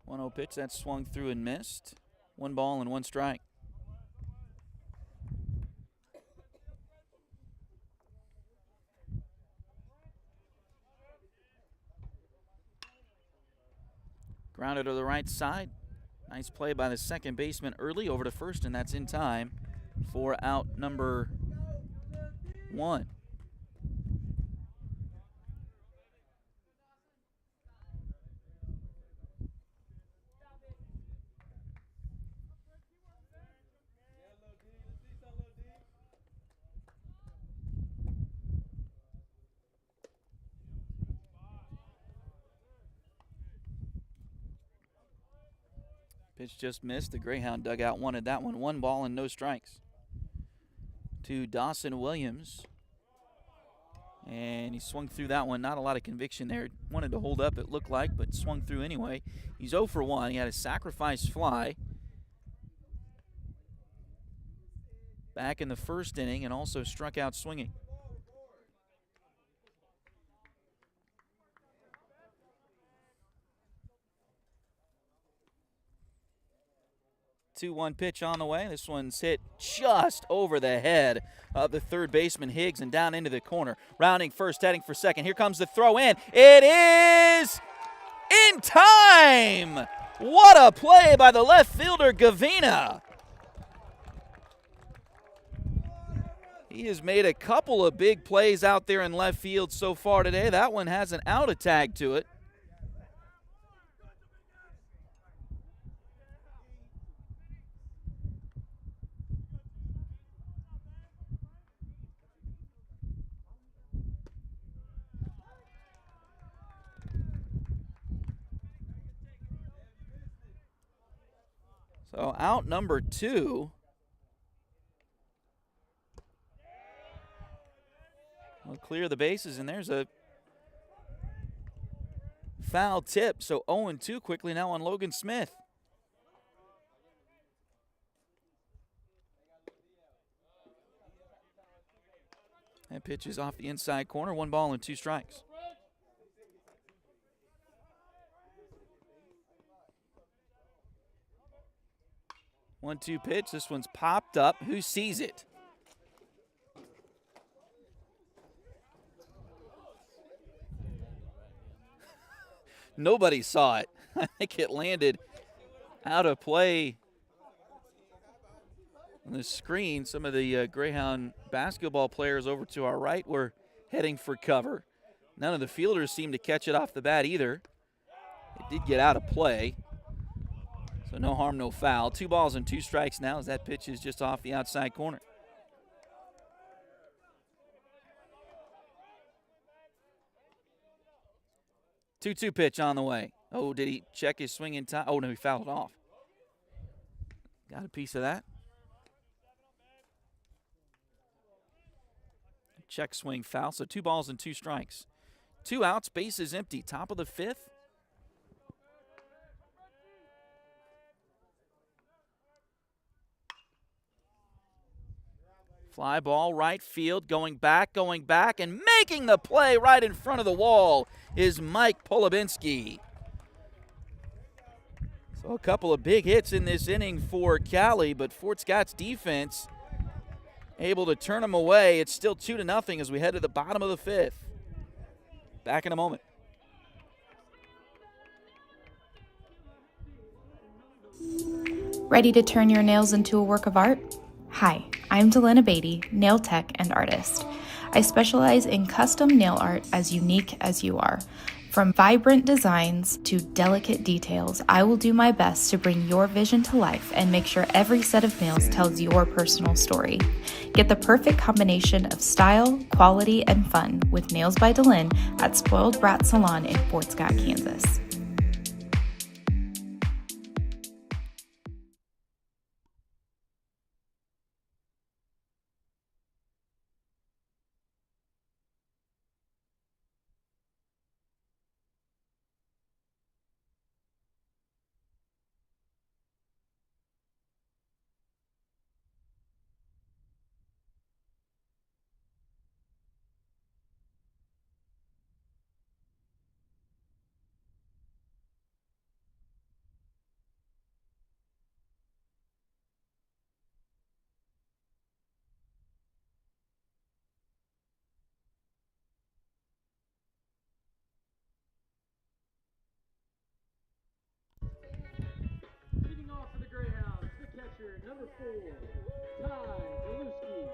One-0 pitch, that's swung through and missed. 1 ball and 1 strike. Grounded to the right side. Nice play by the second baseman early over to first, and that's in time for out number 1. Pitch just missed. The Greyhound dugout wanted that one. 1 ball and no strikes to Dawson Williams. And he swung through that one. Not a lot of conviction there. Wanted to hold up, it looked like, but swung through anyway. He's 0 for 1. He had a sacrifice fly back in the first inning and also struck out swinging. 2-1 pitch on the way. This one's hit just over the head of the third baseman Higgs and down into the corner. Rounding first, heading for second. Here comes the throw in. It is in time! What a play by the left fielder, Gavina. He has made a couple of big plays out there in left field so far today. That one has an out a tag to it. So out number 2. We'll clear the bases, and there's a foul tip. So 0-2 quickly now on Logan Smith. pitch is off the inside corner. 1 ball and 2 strikes. 1-2 pitch. This one's popped up. Who sees it? Nobody saw it. I think it landed out of play on the screen. Some of the Greyhound basketball players over to our right were heading for cover. None of the fielders seemed to catch it off the bat either. It did get out of play. So no harm, no foul. 2 balls and 2 strikes now as that pitch is just off the outside corner. Two-two pitch on the way. Oh, did he check his swing in time? Oh, no, he fouled it off. Got a piece of that. Check swing foul, so 2 balls and 2 strikes. 2 outs, bases empty. Top of the 5th. Fly ball, right field, going back, and making the play right in front of the wall is Mike Polubinski. So a couple of big hits in this inning for Cowley, but Fort Scott's defense able to turn them away. It's still 2-0 as we head to the bottom of the 5th. Back in a moment. Ready to turn your nails into a work of art? Hi, I'm Delana Beatty, nail tech and artist. I specialize in custom nail art as unique as you are. From vibrant designs to delicate details, I will do my best to bring your vision to life and make sure every set of nails tells your personal story. Get the perfect combination of style, quality, and fun with Nails by Delin at Spoiled Brat Salon in Fort Scott, Kansas. Leading off for the Greyhounds, the catcher, number 4, Ty Galuski.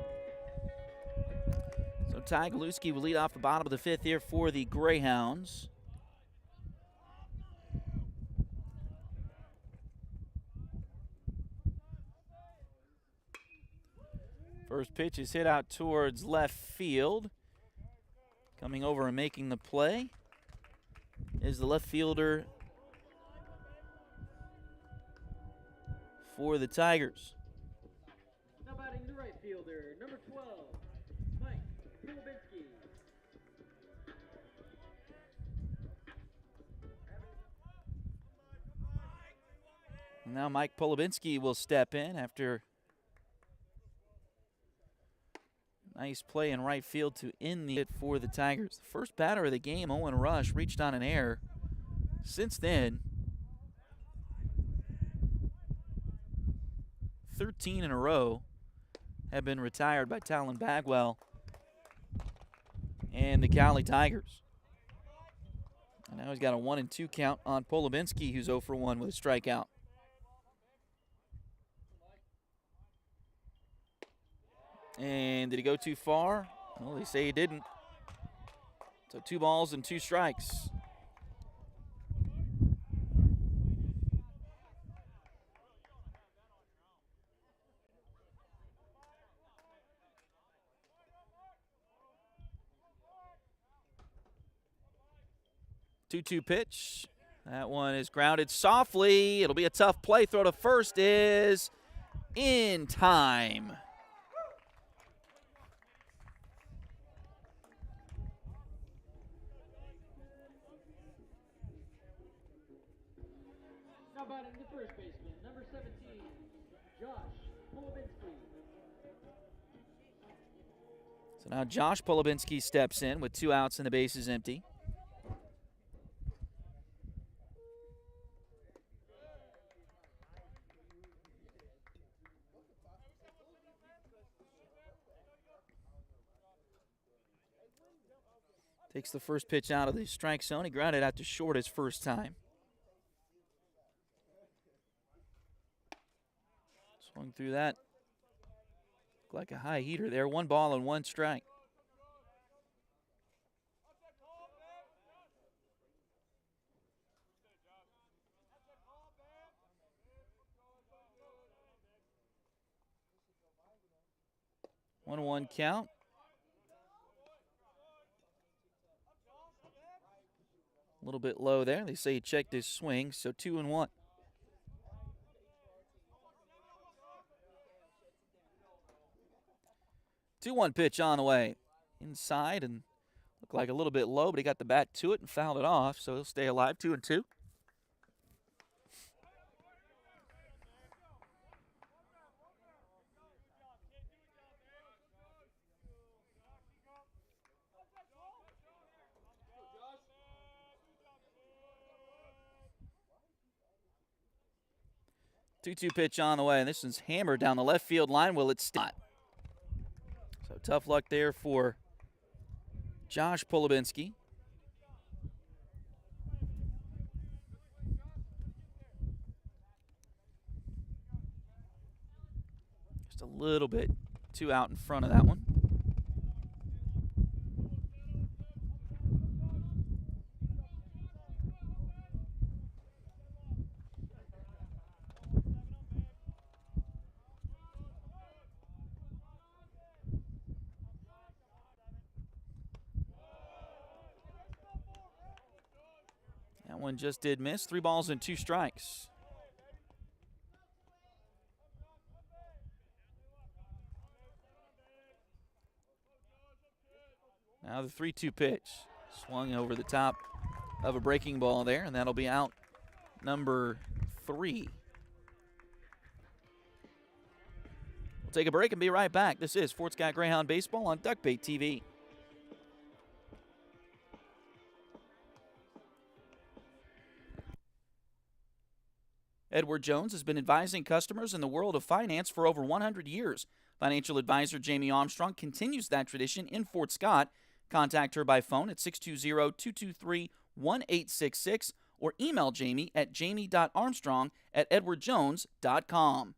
So Ty Galuski will lead off the bottom of the 5th here for the Greyhounds. First pitch is hit out towards left field. Coming over and making the play is the left fielder for the Tigers. Now batting the right fielder, number 12, Mike Polubinski. Now Mike Polubinski will step in after nice play in right field to end the hit for the Tigers. The first batter of the game, Owen Rush, reached on an error. Since then, 13 in a row have been retired by Talon Bagwell and the Cowley Tigers. And now he's got a 1-2 count on Polubinski, who's 0 for 1 with a strikeout. And did he go too far? Well, they say he didn't. So 2 balls and 2 strikes. Two-two pitch. That one is grounded softly. It'll be a tough play. Throw to first is in time. Now batting the first baseman, number 17, Josh Polubinski. So now Josh Polubinski steps in with 2 outs and the bases empty. Takes the first pitch out of the strike zone. He grounded out to short his first time. Swung through that. Looked like a high heater there. 1 ball and 1 strike. One count. A little bit low there. They say he checked his swing, so 2-1. Two-one pitch on the way. Inside and looked like a little bit low, but he got the bat to it and fouled it off, so he'll stay alive. 2-2. Two-two pitch on the way, and this is hammered down the left field line. Will it stop? So tough luck there for Josh Polubinski. Just a little bit too out in front of that one. That one just did miss. 3 balls and 2 strikes. Now the 3-2 pitch. Swung over the top of a breaking ball there, and that'll be out number 3. We'll take a break and be right back. This is Fort Scott Greyhound Baseball on Duckbait TV. Edward Jones has been advising customers in the world of finance for over 100 years. Financial advisor Jamie Armstrong continues that tradition in Fort Scott. Contact her by phone at 620-223-1866 or email Jamie at jamie.armstrong@edwardjones.com.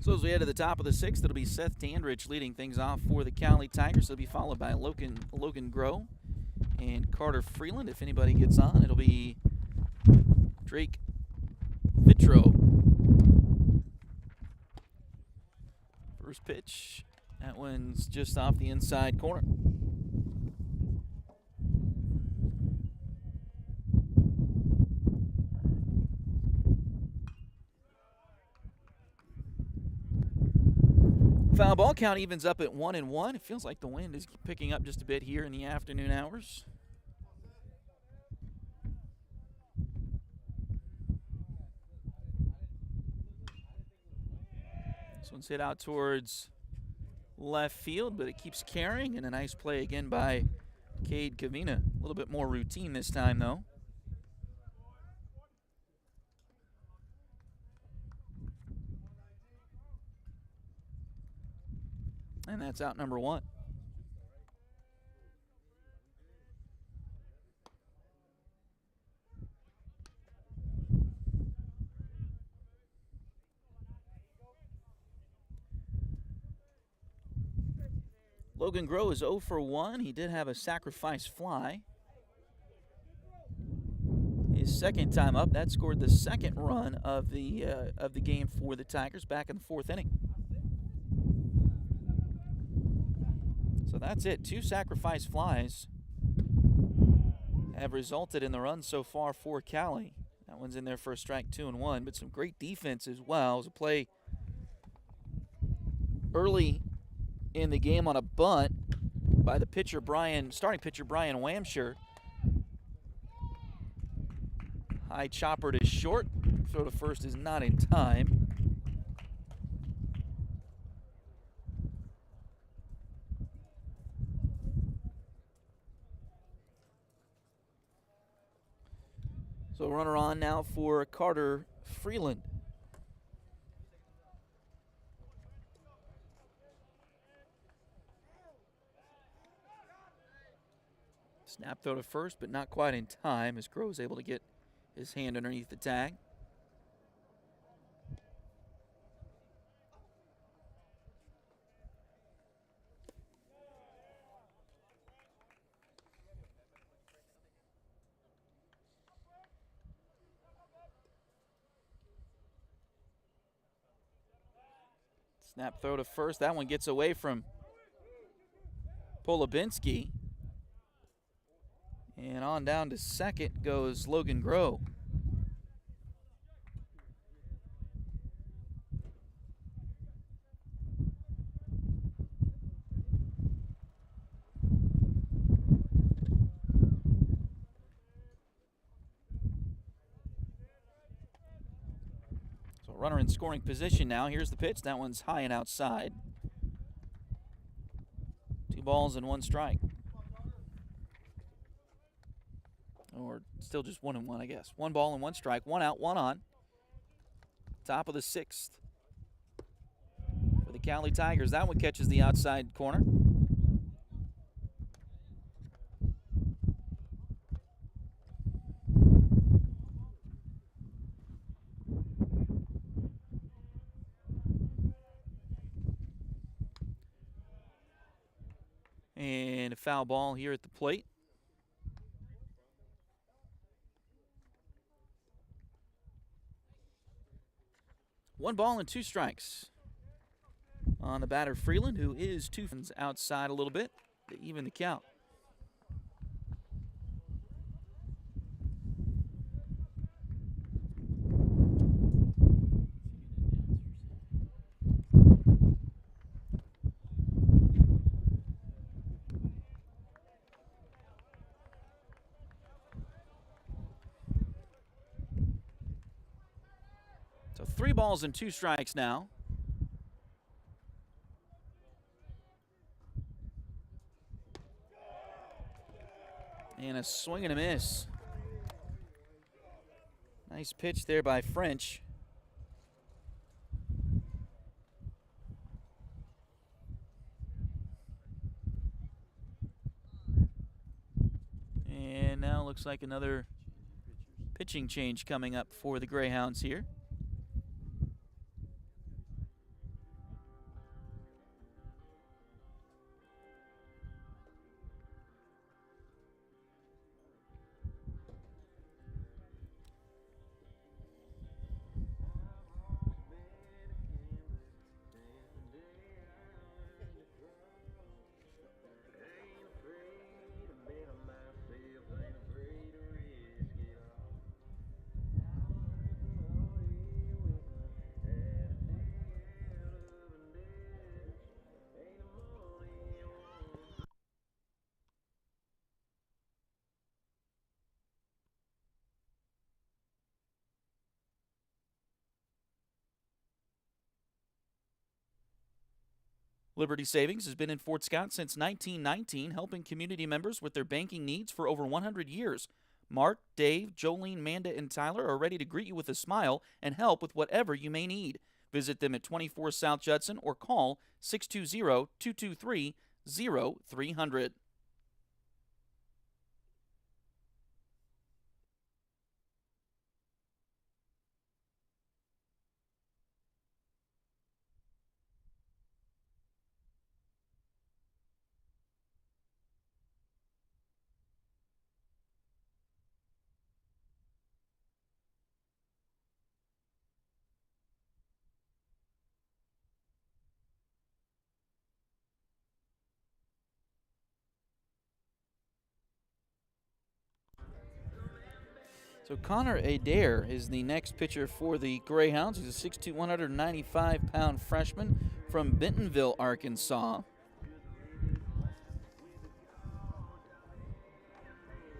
So as we head to the top of the 6th, it'll be Seth Dandridge leading things off for the Cowley Tigers. It'll be followed by Logan Groh and Carter Freeland. If anybody gets on, it'll be Drake Vitro. First pitch. That one's just off the inside corner. Foul ball count evens up at 1-1. It feels like the wind is picking up just a bit here in the afternoon hours. This one's hit out towards left field, but it keeps carrying, and a nice play again by Cade Kavina. A little bit more routine this time, though. And that's out number 1. Logan Groh is 0 for 1. He did have a sacrifice fly. His second time up, that scored the second run of the game for the Tigers back in the 4th inning. So that's it. 2 sacrifice flies have resulted in the run so far for Cowley. That one's in there for a strike, 2-1, but some great defense as well. It was a play early in the game on a bunt by the starting pitcher Brian Wamsher. High chopper to short. Throw to first is not in time. So runner on now for Carter Freeland. Snap throw to first, but not quite in time as Groh is able to get his hand underneath the tag. Snap throw to first. That one gets away from Polubinski. And on down to second goes Logan Groh. So runner in scoring position now. Here's the pitch. That one's high and outside. 2 balls and 1 strike. Or still just 1-1, I guess. 1 ball and 1 strike. 1 out, 1 on. Top of the 6th for the Cowley Tigers. That one catches the outside corner. And a foul ball here at the plate. One ball and 2 strikes on the batter Freeland, who is 2 outside a little bit to even the count. So 3 balls and 2 strikes now. And a swing and a miss. Nice pitch there by French. And now looks like another pitching change coming up for the Greyhounds here. Liberty Savings has been in Fort Scott since 1919, helping community members with their banking needs for over 100 years. Mark, Dave, Jolene, Manda, and Tyler are ready to greet you with a smile and help with whatever you may need. Visit them at 24 South Judson or call 620-223-0300. So Connor Adair is the next pitcher for the Greyhounds. He's a 6'2", 195-pound freshman from Bentonville, Arkansas.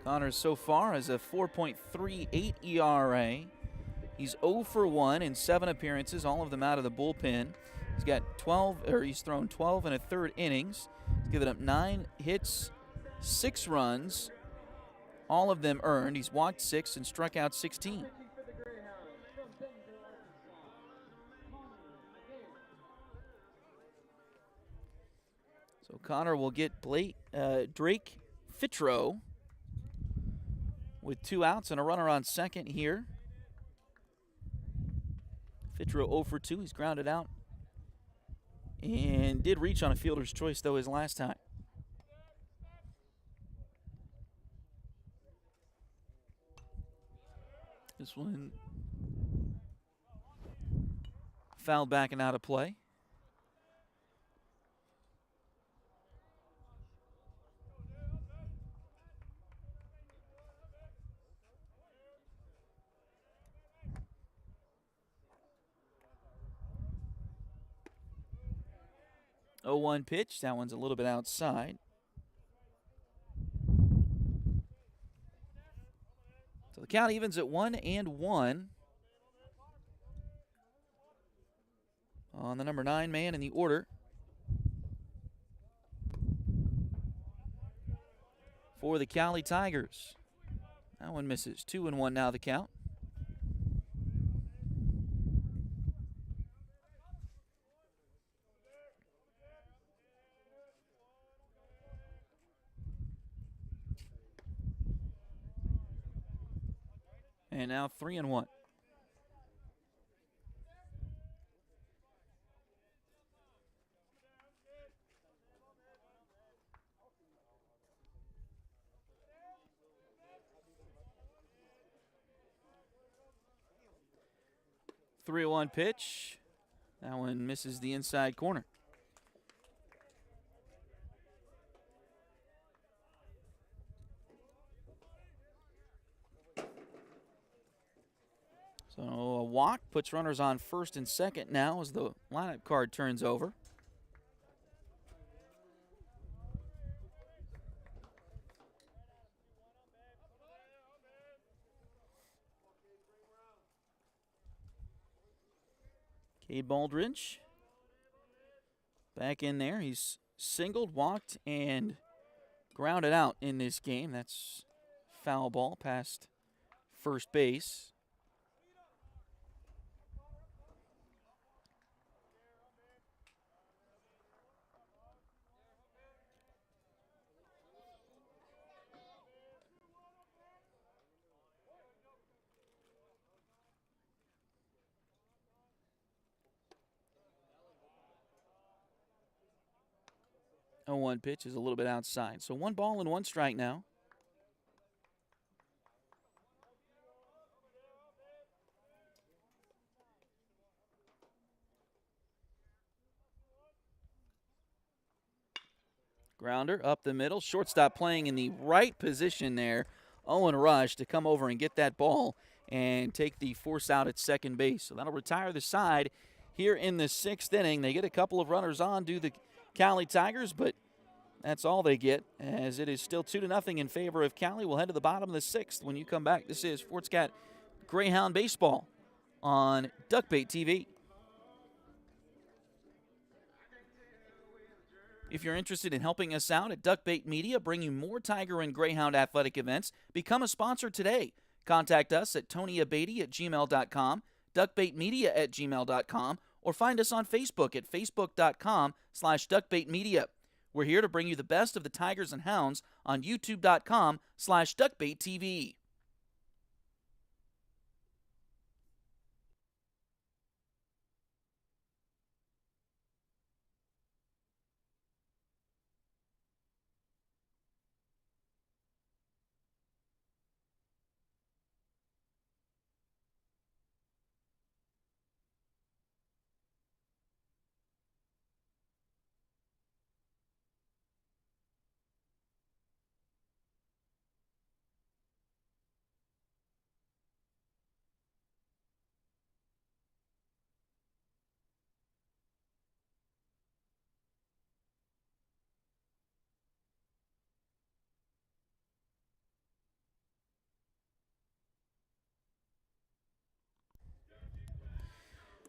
Connor so far has a 4.38 ERA. He's 0 for 1 in 7 appearances, all of them out of the bullpen. He's thrown 12 and a third innings. He's given up 9 hits, 6 runs, all of them earned. He's walked 6 and struck out 16. So Connor will get Drake Fitro with 2 outs and a runner on second here. Fitro 0 for 2. He's grounded out and did reach on a fielder's choice, though, his last time. This one fouled back and out of play. Oh, 1 pitch. That one's a little bit outside. So the count evens at 1-1 on the number 9 man in the order for the Cowley Tigers. That one misses. 2-1 now the count. And now 3-1. Three-one pitch. That one misses the inside corner. So a walk puts runners on first and second now as the lineup card turns over. Cade Baldridge back in there. He's singled, walked, and grounded out in this game. That's foul ball past first base. Oh, 1 pitch is a little bit outside. So 1 ball and 1 strike now. Grounder up the middle. Shortstop playing in the right position there. Owen Rush to come over and get that ball and take the force out at second base. So that'll retire the side here in the 6th inning. They get a couple of runners on, do the Cowley Tigers, but that's all they get, as it is still 2-0 in favor of Cowley. We'll head to the bottom of the 6th when you come back. This is Fort Scott Greyhound Baseball on Duckbait TV. If you're interested in helping us out at Duckbait Media, bringing more Tiger and Greyhound athletic events, become a sponsor today. Contact us at TonyAbeatty@gmail.com, duckbaitmedia@gmail.com, or find us on Facebook at facebook.com/duckbaitmedia. We're here to bring you the best of the Tigers and Hounds on youtube.com/duckbaittv.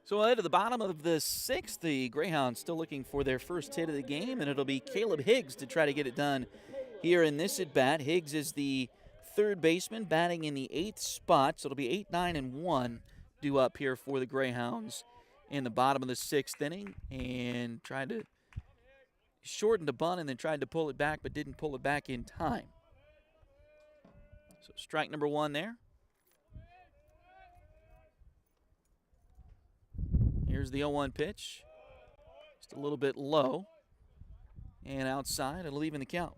So ahead to the bottom of the sixth, the Greyhounds still looking for their first hit of the game, and it'll be Caleb Higgs to try to get it done here in this at-bat. Higgs is the third baseman, batting in the 8th spot, so it'll be 8, 9, and 1 due up here for the Greyhounds in the bottom of the 6th inning, and tried to shorten the bunt and then tried to pull it back, but didn't pull it back in time. So strike number 1 there. Here's the 0-1 pitch. Just a little bit low. And outside, it'll even the count.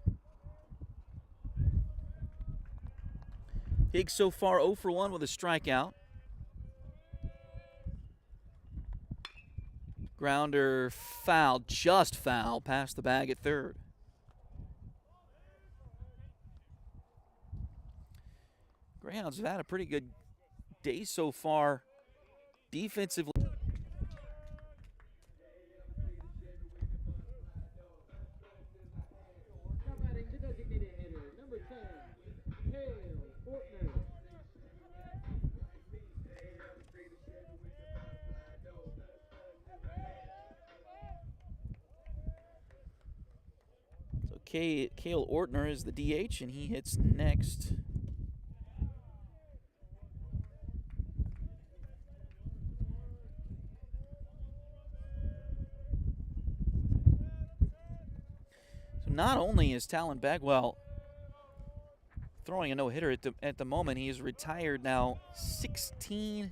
Higgs so far 0 for 1 with a strikeout. Grounder foul, just foul, past the bag at third. Greyhounds have had a pretty good day so far defensively. Cale Ortner is the DH, and he hits next. So not only is Talon Bagwell throwing a no-hitter at the moment, he is retired now 16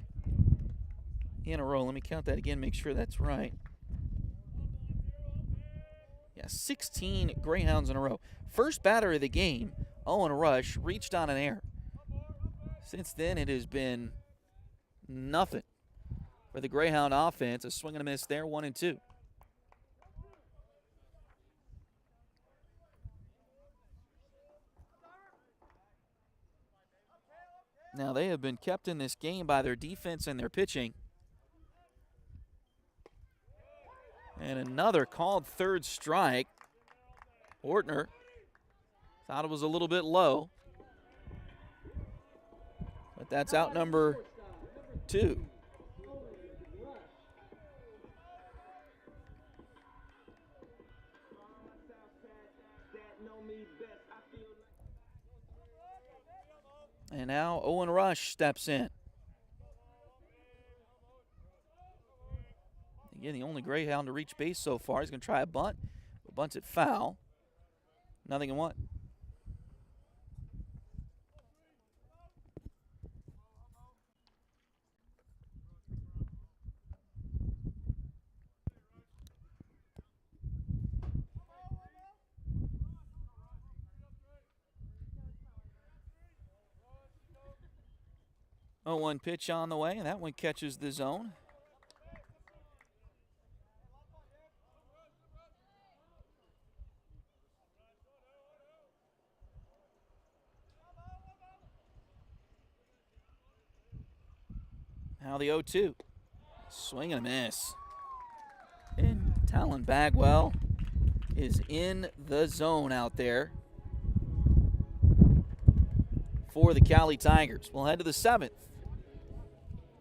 in a row. Let me count that again, make sure that's right. 16 Greyhounds in a row. First batter of the game, Owen Rush, reached on an error. Since then, it has been nothing for the Greyhound offense. A swing and a miss there, 1 and 2. Now, they have been kept in this game by their defense and their pitching. And another called third strike. Ortner thought it was a little bit low. But that's out number 2. And now Owen Rush steps in. Again, the only Greyhound to reach base so far. He's going to try a bunt. Bunts it foul. 0-1. Oh, 1 pitch on the way, and that one catches the zone. Now the 0-2. Swing and a miss. And Talon Bagwell is in the zone out there for the Cowley Tigers. We'll head to the 7th.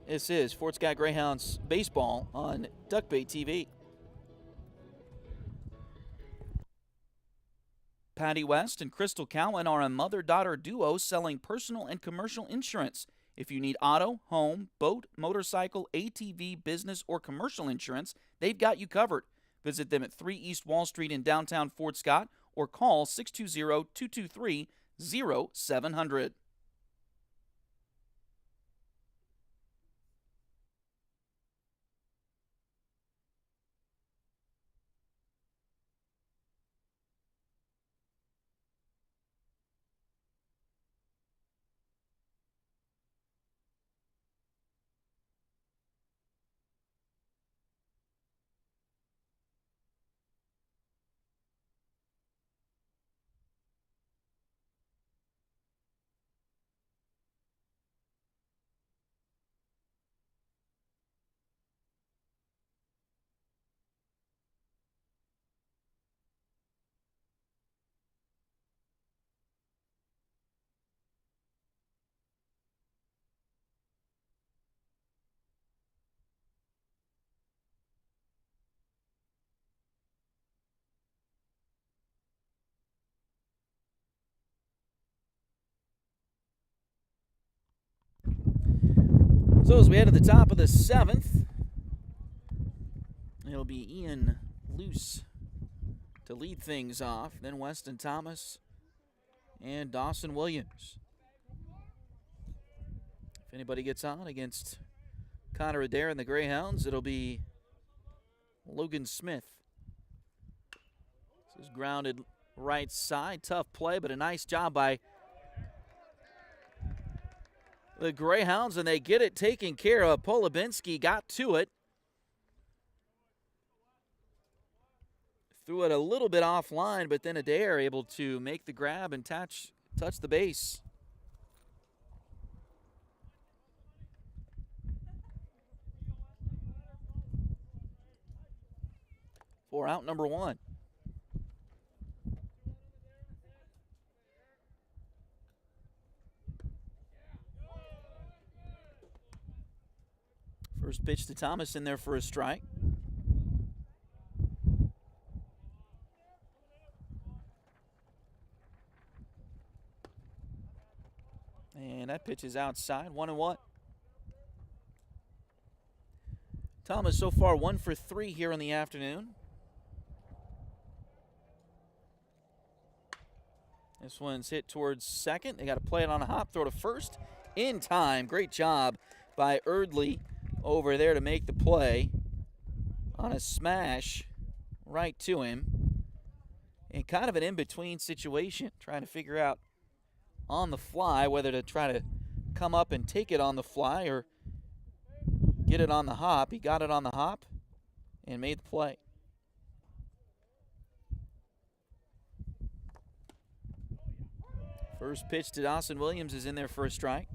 This is Fort Scott Greyhounds baseball on Duckbait TV. Patty West and Crystal Cowan are a mother-daughter duo selling personal and commercial insurance. If you need auto, home, boat, motorcycle, ATV, business, or commercial insurance, they've got you covered. Visit them at 3 East Wall Street in downtown Fort Scott or call 620-223-0700. So as we head to the top of the 7th, it'll be Ian Luce to lead things off, then Weston Thomas and Dawson Williams. If anybody gets on against Connor Adair and the Greyhounds, it'll be Logan Smith. This is grounded right side. Tough play, but a nice job by the Greyhounds, and they get it taken care of. Polubinski got to it. Threw it a little bit offline, but then Adair able to make the grab and touch the base. For out number 1. First pitch to Thomas in there for a strike. And that pitch is outside, 1-1. Thomas so far 1 for 3 here in the afternoon. This one's hit towards second. They got to play it on a hop, throw to first in time. Great job by Erdley over there to make the play on a smash right to him. And kind of an in-between situation, trying to figure out on the fly whether to try to come up and take it on the fly or get it on the hop. He got it on the hop and made the play. First pitch to Dawson Williams is in there for a strike.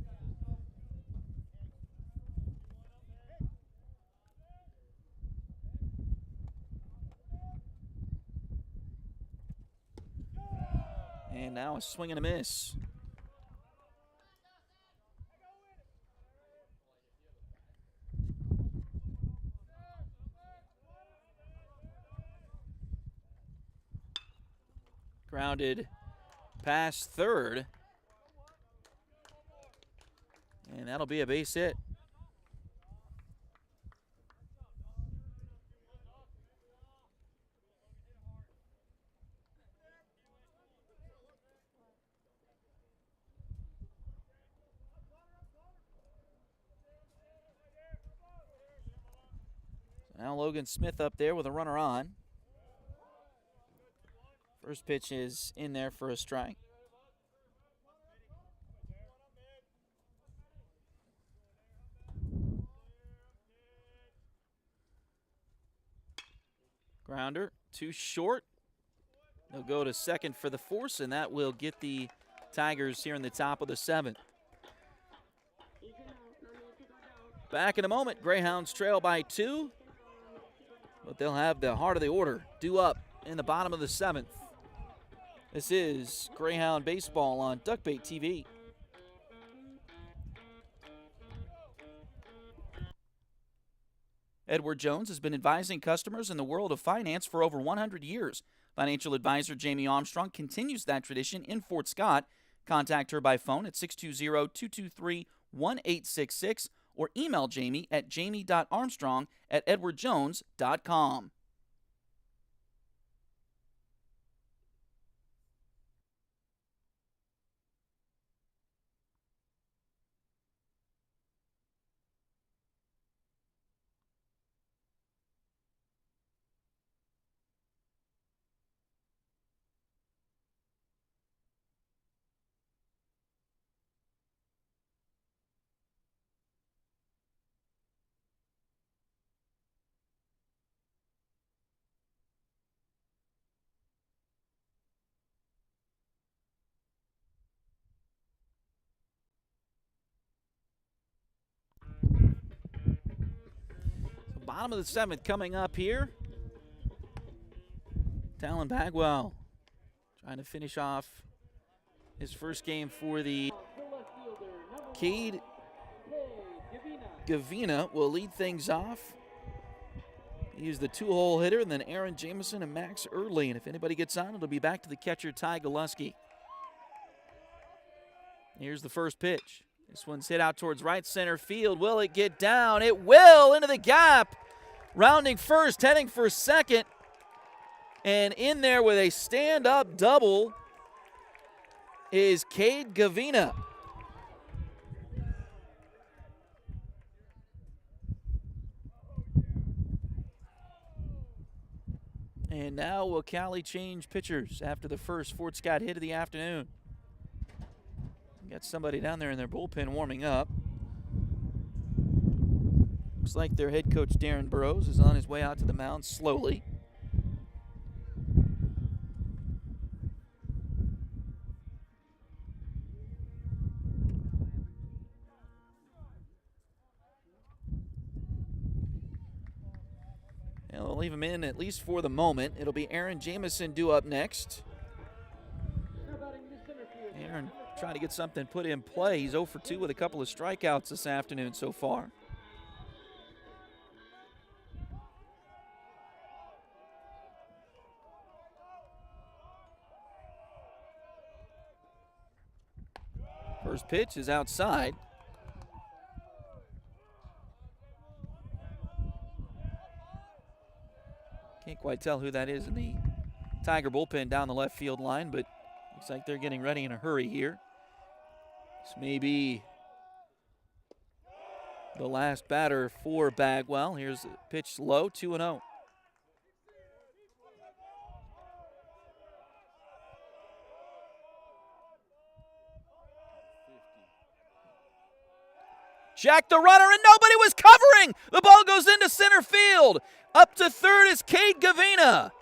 And now a swing and a miss. Grounded past third. And that'll be a base hit. Now Logan Smith up there with a runner on. First pitch is in there for a strike. Grounder, too short. They'll go to second for the force, and that will get the Tigers here in the top of the 7th. Back in a moment, Greyhounds trail by 2, but they'll have the heart of the order due up in the bottom of the 7th. This is Greyhound Baseball on Duckbait TV. Edward Jones has been advising customers in the world of finance for over 100 years. Financial advisor Jamie Armstrong continues that tradition in Fort Scott. Contact her by phone at 620-223-1000 1-866 or email Jamie at jamie.armstrong@edwardjones.com. Bottom of the 7th coming up here. Talon Bagwell trying to finish off his first game for the Cade Gavina will lead things off. He's the 2-hole hitter, and then Aaron Jameson and Max Early. And if anybody gets on, it'll be back to the catcher, Ty Goluski. Here's the first pitch. This one's hit out towards right center field. Will it get down? It will, into the gap. Rounding first, heading for second. And in there with a stand-up double is Cade Gavina. And now will Cowley change pitchers after the first Fort Scott hit of the afternoon? Got somebody down there in their bullpen warming up. Looks like their head coach, Darren Burrows, is on his way out to the mound slowly. And they'll leave him in at least for the moment. It'll be Aaron Jameson due up next. Aaron trying to get something put in play. He's 0 for 2 with a couple of strikeouts this afternoon so far. First pitch is outside. Can't quite tell who that is in the Tiger bullpen down the left field line, but looks like they're getting ready in a hurry here. This may be the last batter for Bagwell. Here's the pitch low, 2-0. Jack the runner, and nobody was covering. The ball goes into center field. Up to third is Cade Gavina.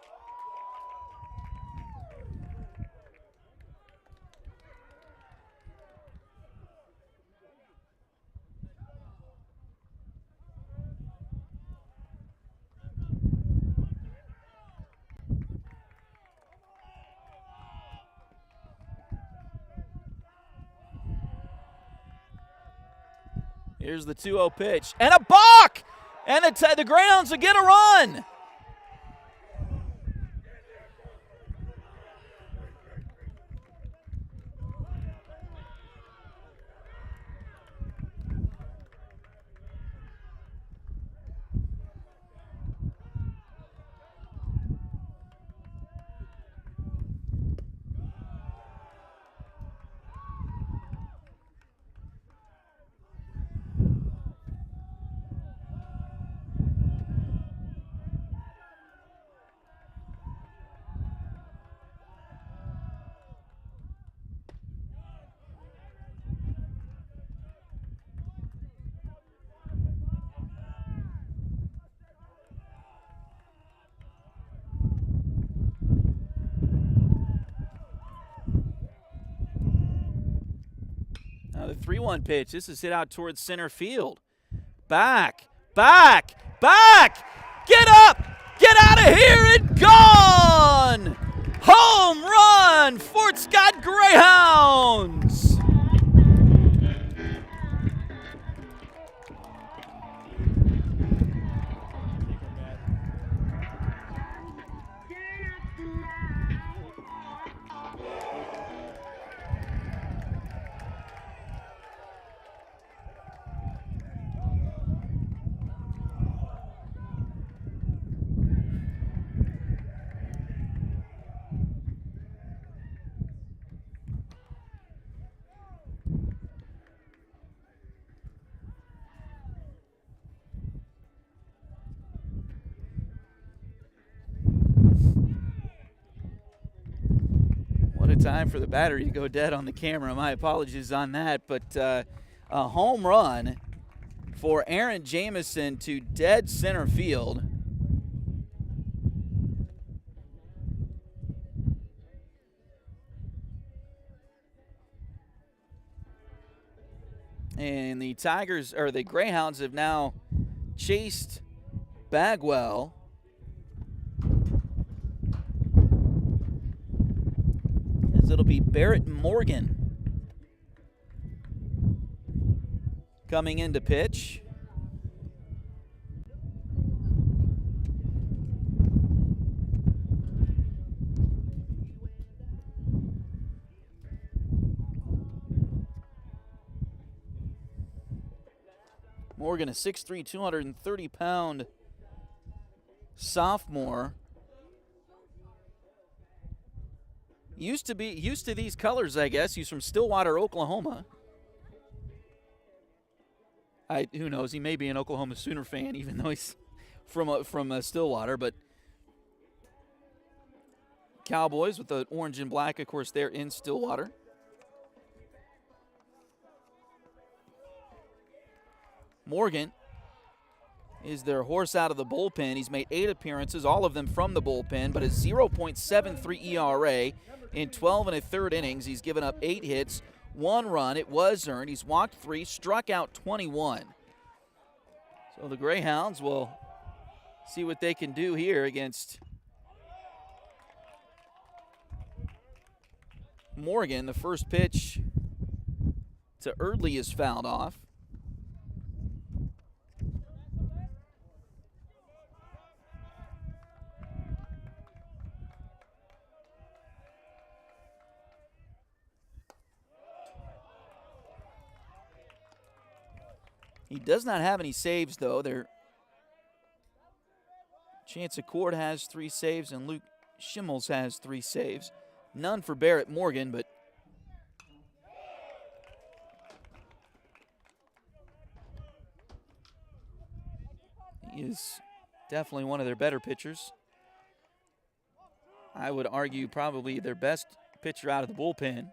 Here's the 2-0 pitch, and a balk! And the Greyhounds will get a run. Now the 3-1 pitch. This is hit out towards center field. Back, back, back! Get up! Get out of here and gone! Home run! Fort Scott Greyhounds! a time for the battery to go dead on the camera. My apologies on that. But a home run for Aaron Jamison to dead center field. And the the Greyhounds have now chased Bagwell. As it'll be Barrett Morgan coming in to pitch. Morgan, a 6'3", 230-pound sophomore. Used to these colors, I guess. He's from Stillwater, Oklahoma. Who knows? He may be an Oklahoma Sooner fan, even though he's from Stillwater. But Cowboys with the orange and black, of course, they're in Stillwater. Morgan is their horse out of the bullpen. He's made 8 appearances, all of them from the bullpen, but a 0.73 ERA in 12 1/3 innings. He's given up 8 hits, 1 run. It was earned. He's walked 3, struck out 21. So the Greyhounds will see what they can do here against Morgan. The first pitch to Erdley is fouled off. He does not have any saves, though. Chance Accord has 3 saves, and Luke Schimmels has 3 saves. None for Barrett Morgan, but he is definitely one of their better pitchers. I would argue probably their best pitcher out of the bullpen.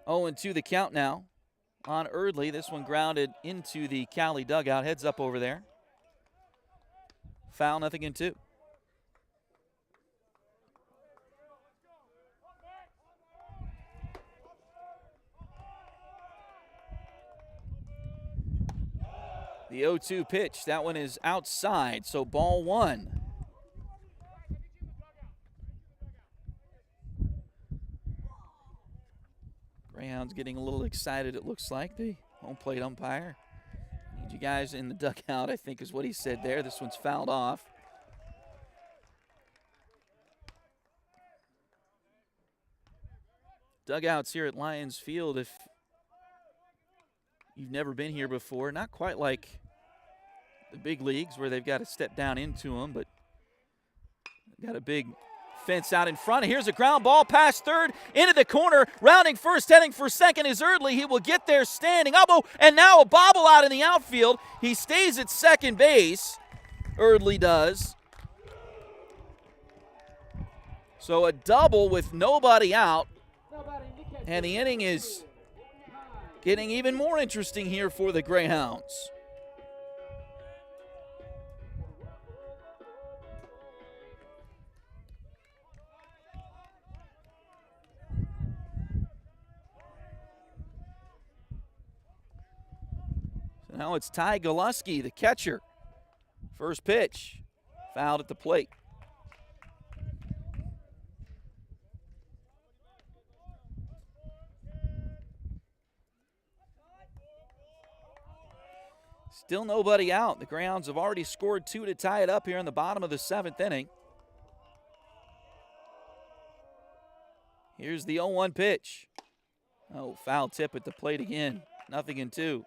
0-2 the count now on Erdley. This one grounded into the Cowley dugout. Heads up over there. Foul, 0-2. The 0-2 pitch, that one is outside, so ball 1. Greyhounds getting a little excited, it looks like. The home plate umpire. Need you guys in the dugout, I think is what he said there. This one's fouled off. Dugouts here at Lions Field, if you've never been here before, not quite like the big leagues where they've got to step down into them, but got a big fence out in front. Here's a ground ball past third, into the corner, rounding first, heading for second is Erdley. He will get there standing. And now a bobble out in the outfield. He stays at second base. Erdley does. So a double with nobody out. And the inning is getting even more interesting here for the Greyhounds. So now it's Ty Goluski, the catcher. First pitch, fouled at the plate. Still nobody out. The Greyhounds have already scored 2 to tie it up here in the bottom of the 7th inning. Here's the 0-1 pitch. Oh, foul tip at the plate again. 0-2.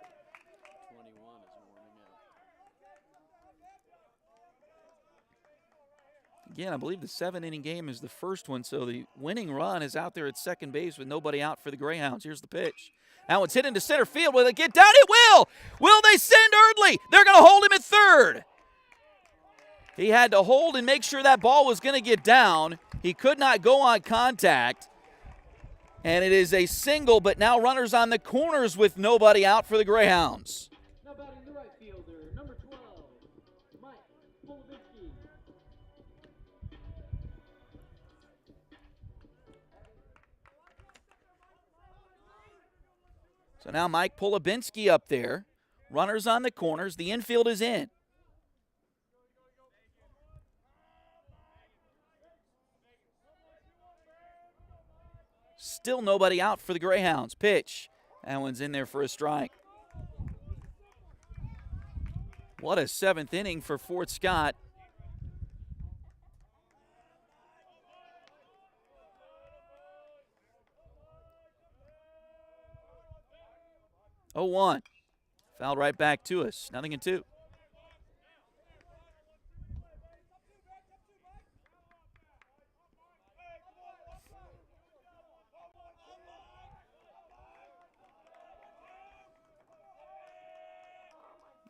Again, I believe the 7-inning game is the first one, so the winning run is out there at second base with nobody out for the Greyhounds. Here's the pitch. That one's hit into center field. Will it get down? It will! Will they send Erdley? They're going to hold him at third. He had to hold and make sure that ball was going to get down. He could not go on contact. And it is a single, but now runners on the corners with nobody out for the Greyhounds. Now batting the right fielder, number 12, Mike Polovinsky. So now Mike Polovinsky up there. Runners on the corners. The infield is in. Still nobody out for the Greyhounds. Pitch. That one's in there for a strike. What a seventh inning for Fort Scott. Oh, 1. Fouled right back to us. 0-2.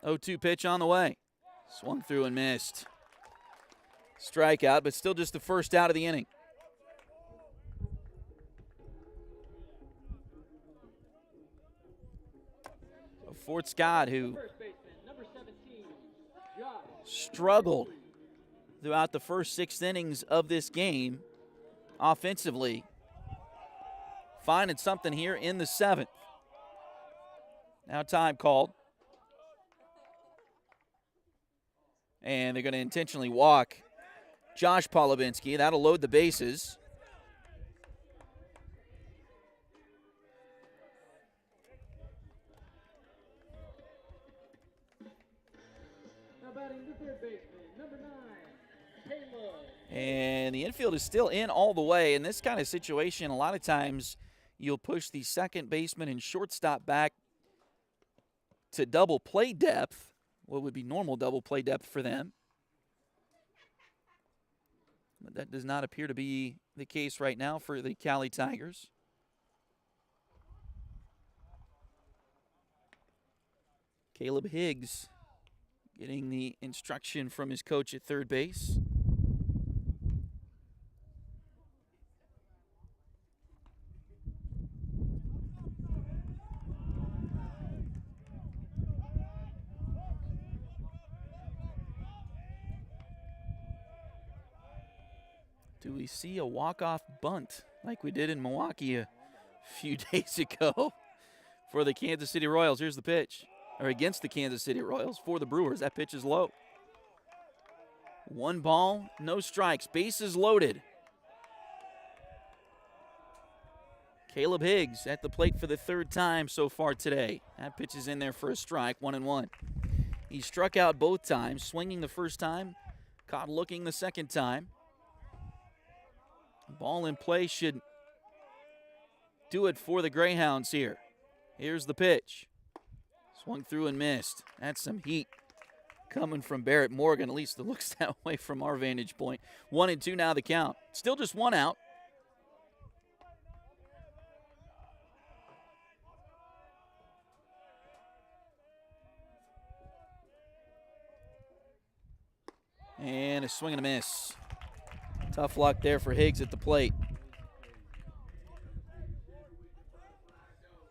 Oh, 2 pitch on the way. Swung through and missed. Strikeout, but still just the first out of the inning. Fort Scott, who struggled throughout the first 6 innings of this game offensively, finding something here in the 7th. Now time called. And they're going to intentionally walk Josh Polovinsky. That'll load the bases. And the infield is still in all the way. In this kind of situation, a lot of times you'll push the second baseman and shortstop back to double play depth, what would be normal double play depth for them. But that does not appear to be the case right now for the Cowley Tigers. Caleb Higgs getting the instruction from his coach at third base. Do we see a walk-off bunt like we did in Milwaukee a few days ago for the Kansas City Royals? Here's the pitch. Or against the Kansas City Royals for the Brewers. That pitch is low. 1 ball, no strikes. Bases loaded. Caleb Higgs at the plate for the 3rd time so far today. That pitch is in there for a strike, 1-1. He struck out both times, swinging the first time, caught looking the second time. Ball in play should do it for the Greyhounds here. Here's the pitch. Swung through and missed. That's some heat coming from Barrett Morgan. At least it looks that way from our vantage point. 1-2 now the count. Still just 1 out. And a swing and a miss. Tough luck there for Higgs at the plate.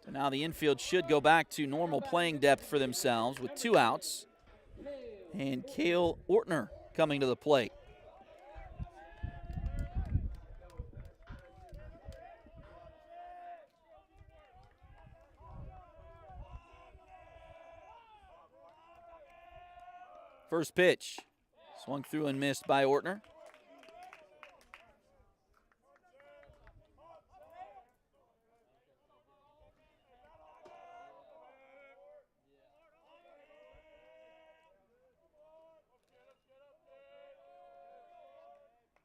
So now the infield should go back to normal playing depth for themselves with 2 outs. And Cale Ortner coming to the plate. First pitch. Swung through and missed by Ortner.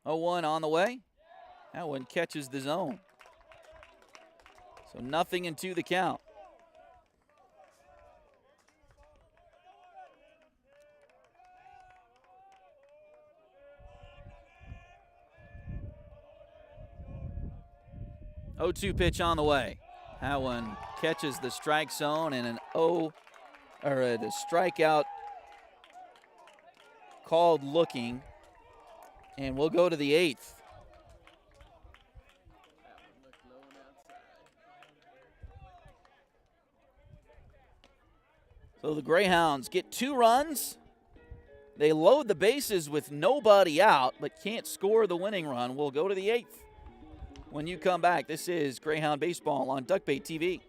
Oh, 1 on the way. That one catches the zone. So 0-2 the count. Oh, 2 pitch on the way. That one catches the strike zone and the strikeout called looking. And we'll go to the 8th. So the Greyhounds get 2 runs. They load the bases with nobody out, but can't score the winning run. We'll go to the 8th. When you come back, this is Greyhound Baseball on Duckbait TV.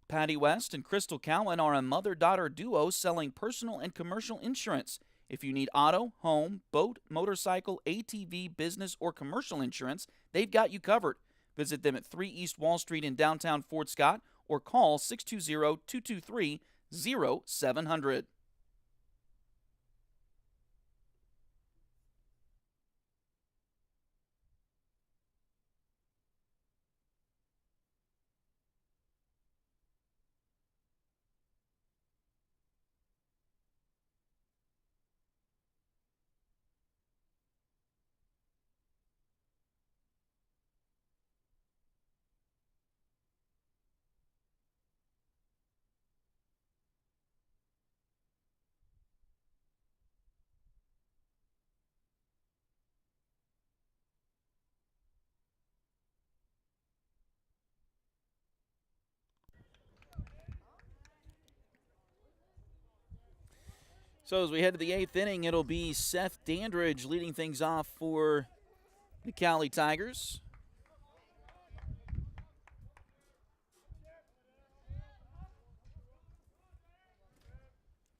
Patty West and Crystal Cowan are a mother-daughter duo selling personal and commercial insurance. If you need auto, home, boat, motorcycle, ATV, business, or commercial insurance, they've got you covered. Visit them at 3 East Wall Street in downtown Fort Scott or call 620-223-0700. So as we head to the 8th inning, it'll be Seth Dandridge leading things off for the Cowley Tigers.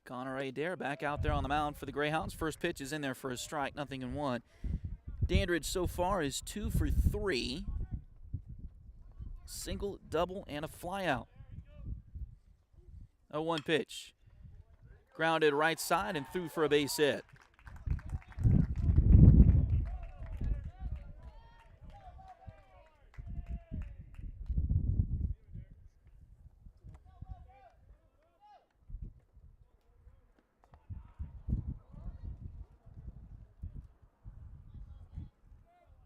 Connor Adair back out there on the mound for the Greyhounds. First pitch is in there for a strike, 0-1. Dandridge so far is 2 for 3. Single, double, and a flyout. 0-1 pitch. Grounded right side and through for a base hit.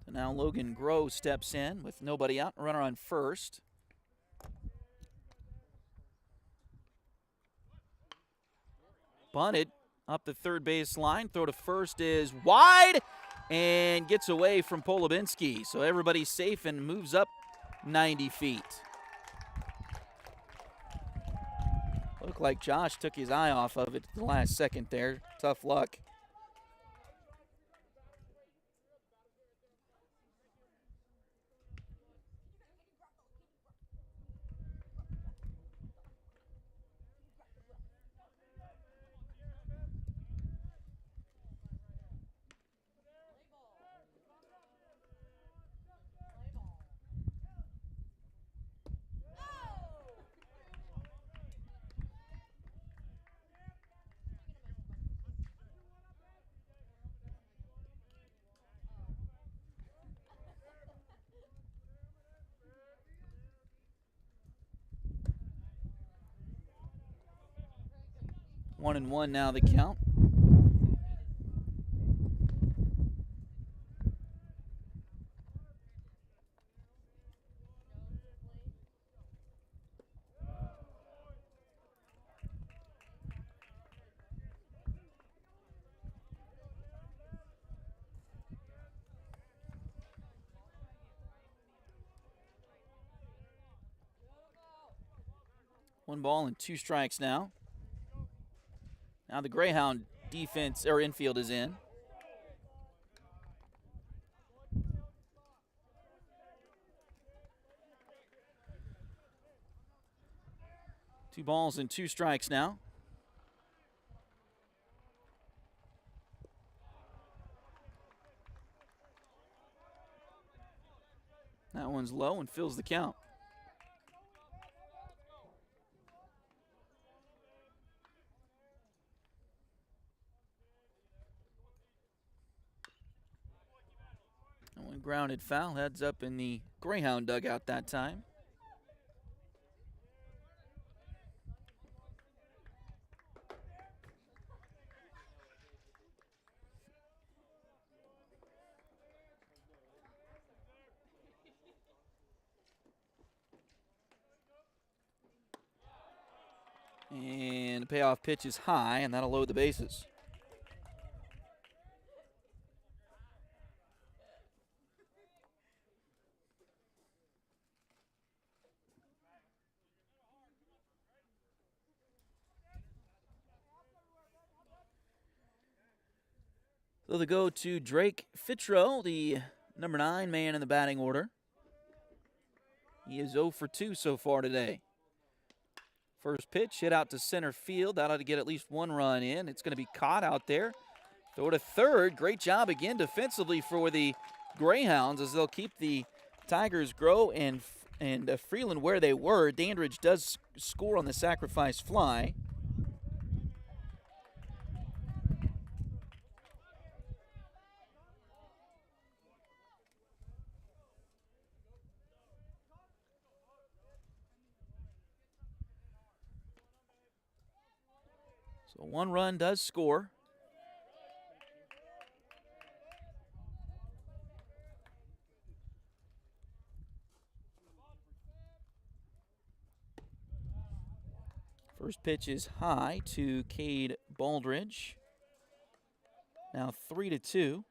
So now Logan Groh steps in with nobody out, runner on first. Bunted up the third base line. Throw to first is wide and gets away from Polubinski. So everybody's safe and moves up 90 feet. Looked like Josh took his eye off of it at the last second there. Tough luck. One and one now the count. One ball and 2 strikes now. Now the Greyhound defense or infield is in. Two balls and 2 strikes now. That one's low and fills the count. One grounded foul, heads up in the Greyhound dugout that time. And the payoff pitch is high, and that'll load the bases. So they go to Drake Fitro, the number 9 man in the batting order. He is 0 for 2 so far today. First pitch hit out to center field. That ought to get at least 1 run in. It's going to be caught out there. Throw to third. Great job again defensively for the Greyhounds as they'll keep the Tigers Grow and Freeland where they were. Dandridge does score on the sacrifice fly. So 1 run does score. First pitch is high to Cade Baldridge. Now 3-2.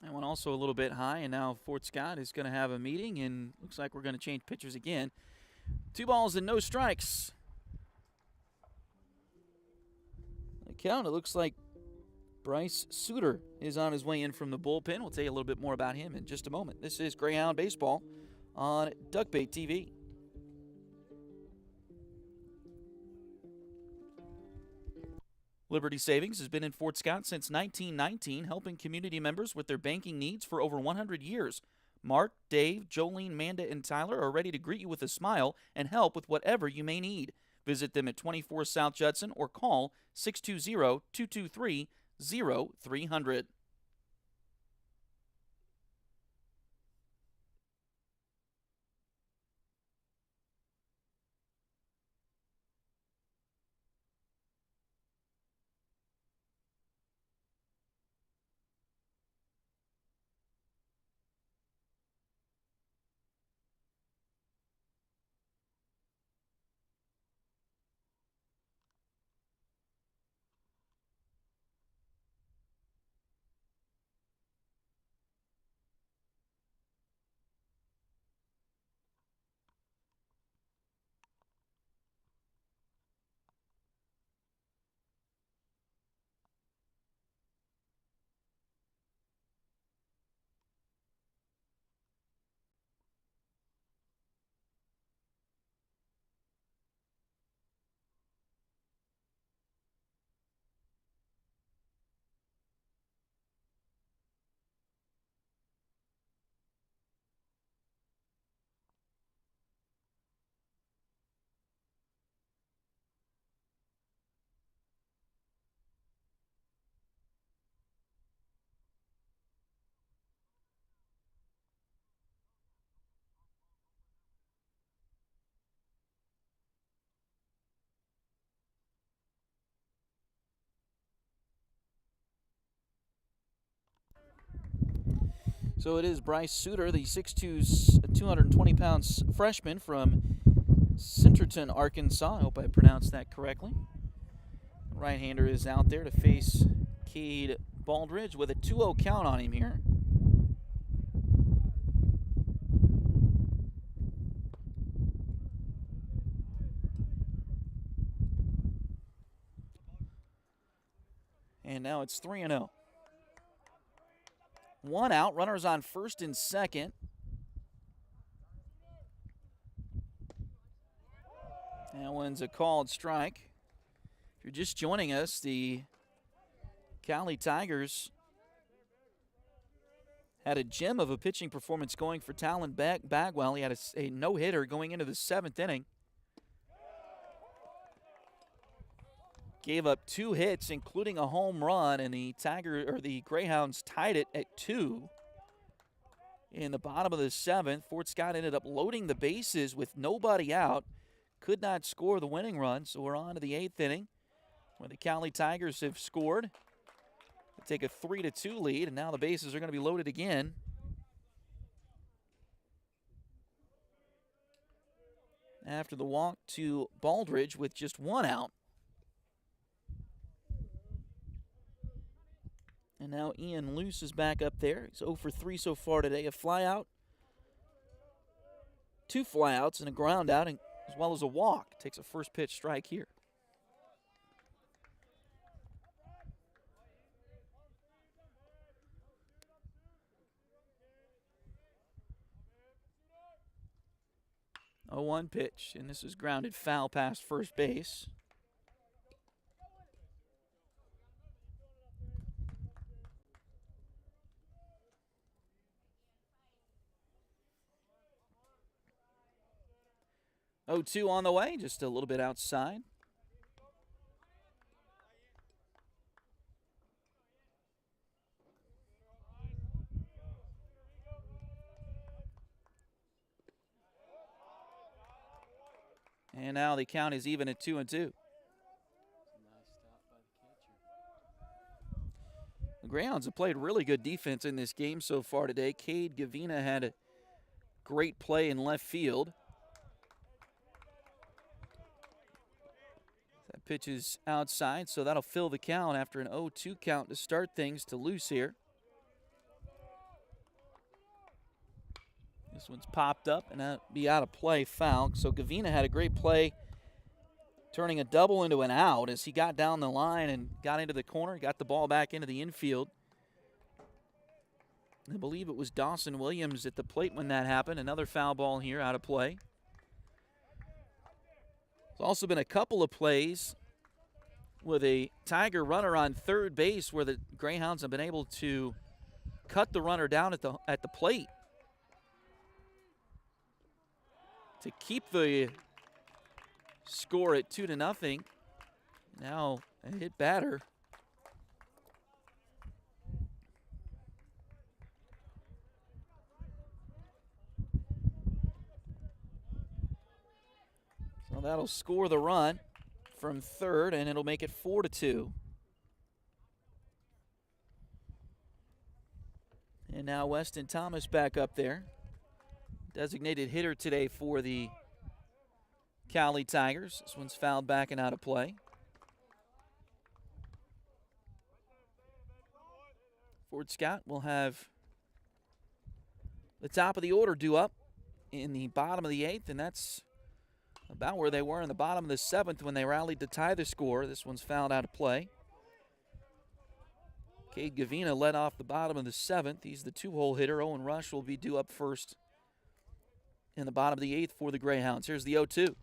That one also a little bit high, and now Fort Scott is going to have a meeting, and looks like we're going to change pitchers again. 2 balls and no strikes. The count, it looks like Bryce Suter is on his way in from the bullpen. We'll tell you a little bit more about him in just a moment. This is Greyhound Baseball on Duckbait TV. Liberty Savings has been in Fort Scott since 1919, helping community members with their banking needs for over 100 years. Mark, Dave, Jolene, Manda, and Tyler are ready to greet you with a smile and help with whatever you may need. Visit them at 24 South Judson or call 620-223-0300. So it is Bryce Suter, the 6'2", 220-pound freshman from Centerton, Arkansas. I hope I pronounced that correctly. The right-hander is out there to face Cade Baldridge with a 2-0 count on him here. And now it's 3-0. 1 out, runners on first and second. That one's a called strike. If you're just joining us, the Cowley Tigers had a gem of a pitching performance going for Talon Bagwell. He had a no-hitter going into the 7th inning. Gave up 2 hits, including a home run, and the Greyhounds tied it at 2. In the bottom of the 7th, Fort Scott ended up loading the bases with nobody out. Could not score the winning run, so we're on to the 8th inning, where the Cowley Tigers have scored. They take a 3-2 lead, and now the bases are going to be loaded again. After the walk to Baldridge with just 1 out. And now Ian Luce is back up there. He's 0 for 3 so far today. A flyout, 2 flyouts, and a ground out, as well as a walk. Takes a first pitch strike here. A 1 pitch, and this is grounded foul past first base. Oh, 2 on the way, just a little bit outside. And now the count is even at 2-2. The Greyhounds have played really good defense in this game so far today. Cade Gavina had a great play in left field. That pitch is outside, so that'll fill the count after an 0-2 count to start things to Luce here. This one's popped up, and that'll be out of play, foul. So Gavina had a great play, turning a double into an out as he got down the line and got into the corner, got the ball back into the infield. I believe it was Dawson Williams at the plate when that happened. Another foul ball here, out of play. There's also been a couple of plays with a Tiger runner on third base where the Greyhounds have been able to cut the runner down at the plate to keep the score at 2-0. Now a hit batter. So that'll score the run from third, and it'll make it 4-2. And now Weston Thomas back up there. Designated hitter today for the Cowley Tigers. This one's fouled back and out of play. Fort Scott will have the top of the order due up in the bottom of the 8th, and that's about where they were in the bottom of the 7th when they rallied to tie the score. This one's fouled out of play. Cade Gavina led off the bottom of the 7th. He's the 2-hole hitter. Owen Rush will be due up first in the bottom of the 8th for the Greyhounds. Here's the 0-2.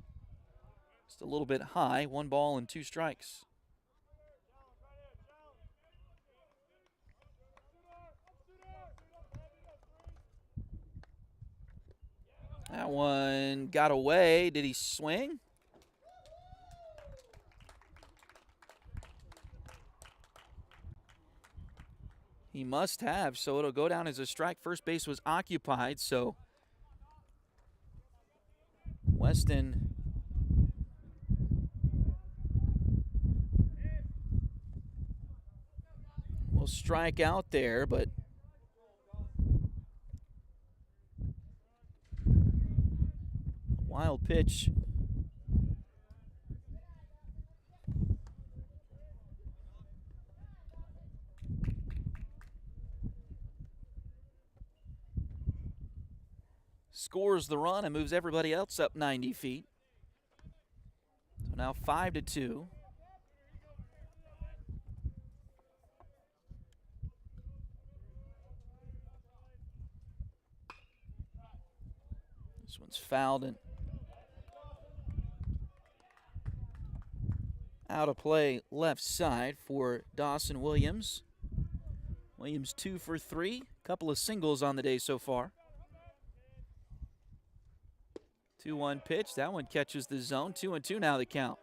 Just a little bit high. 1 ball and 2 strikes. That one got away. Did he swing? He must have, so it'll go down as a strike. First base was occupied, so Weston will strike out there, but wild pitch. Scores the run and moves everybody else up 90 feet. So now 5-2. This one's fouled and out of play left side for Dawson Williams. Williams 2 for 3. Couple of singles on the day so far. 2-1 pitch. That one catches the zone. 2-2 now the count.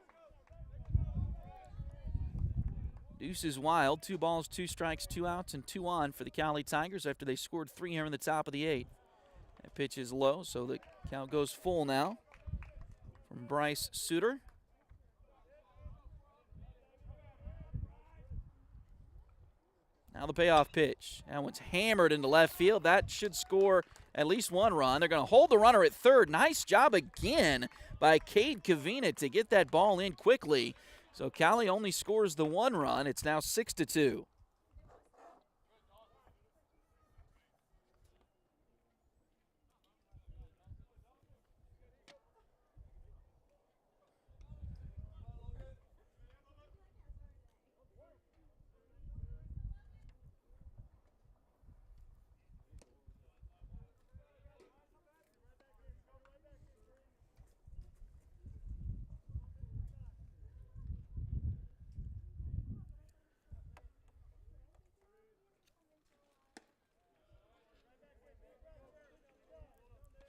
Deuce is wild. 2 balls, 2 strikes, 2 outs, and 2 on for the Cowley Tigers after they scored 3 here in the top of the 8th. That pitch is low, so the count goes full now from Bryce Suter. Now the payoff pitch. That one's hammered into left field. That should score at least 1 run. They're going to hold the runner at third. Nice job again by Cade Gavina to get that ball in quickly. So Cowley only scores the 1 run. It's now 6-2.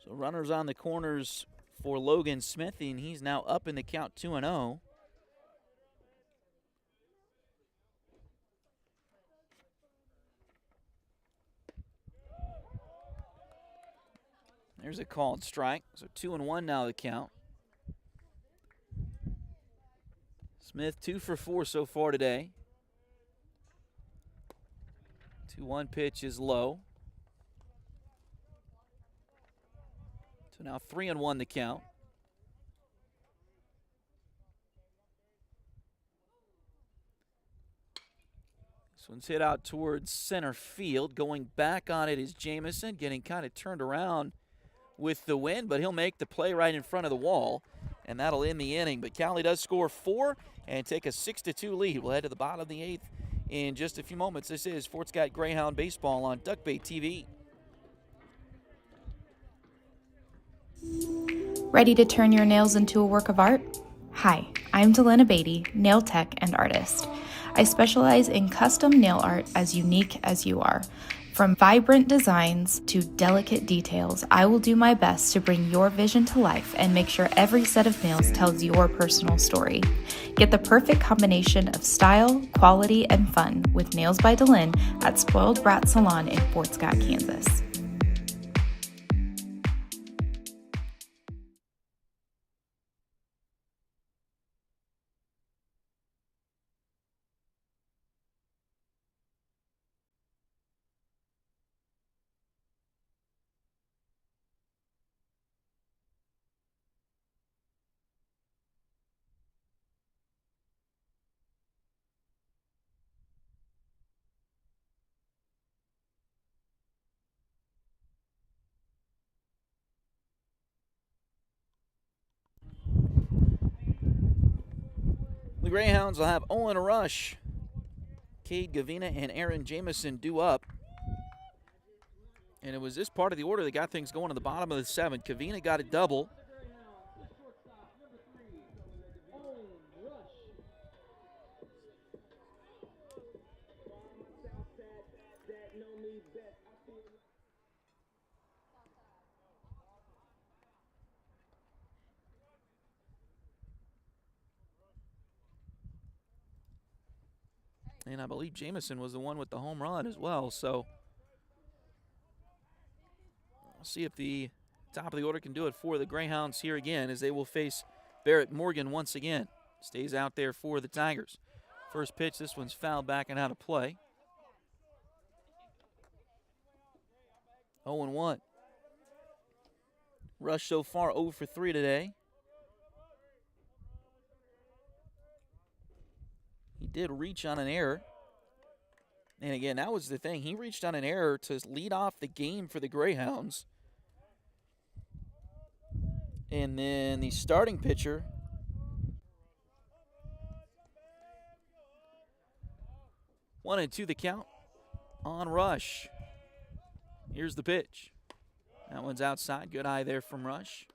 So runners on the corners for Logan Smith, and he's now up in the count 2-0. There's a called strike. So 2-1 now the count. Smith 2 for 4 so far today. 2-1 pitch is low. So now 3-1 the count. This one's hit out towards center field. Going back on it is Jamison, getting kind of turned around with the wind, but he'll make the play right in front of the wall, and that'll end the inning. But Cowley does score 4 and take a 6-2 lead. We'll head to the bottom of the 8th in just a few moments. This is Fort Scott Greyhound Baseball on Duckbait TV. Ready to turn your nails into a work of art? Hi, I'm Delana Beatty, nail tech and artist. I specialize in custom nail art as unique as you are. From vibrant designs to delicate details, I will do my best to bring your vision to life and make sure every set of nails tells your personal story. Get the perfect combination of style, quality, and fun with Nails by Delin at Spoiled Brat Salon in Fort Scott, Kansas. The Greyhounds will have Owen Rush, Cade Gavina, and Aaron Jamison due up. And it was this part of the order that got things going at the bottom of the 7th. Gavina got a double. And I believe Jamison was the one with the home run as well. So we'll see if the top of the order can do it for the Greyhounds here again, as they will face Barrett Morgan once again. Stays out there for the Tigers. First pitch, this one's fouled back and out of play. 0-1. Rush so far 0 for 3 today. He did reach on an error. And again, that was the thing. He reached on an error to lead off the game for the Greyhounds. And then the starting pitcher, 1-2 the count on Rush. Here's the pitch. That one's outside. Good eye there from Rush.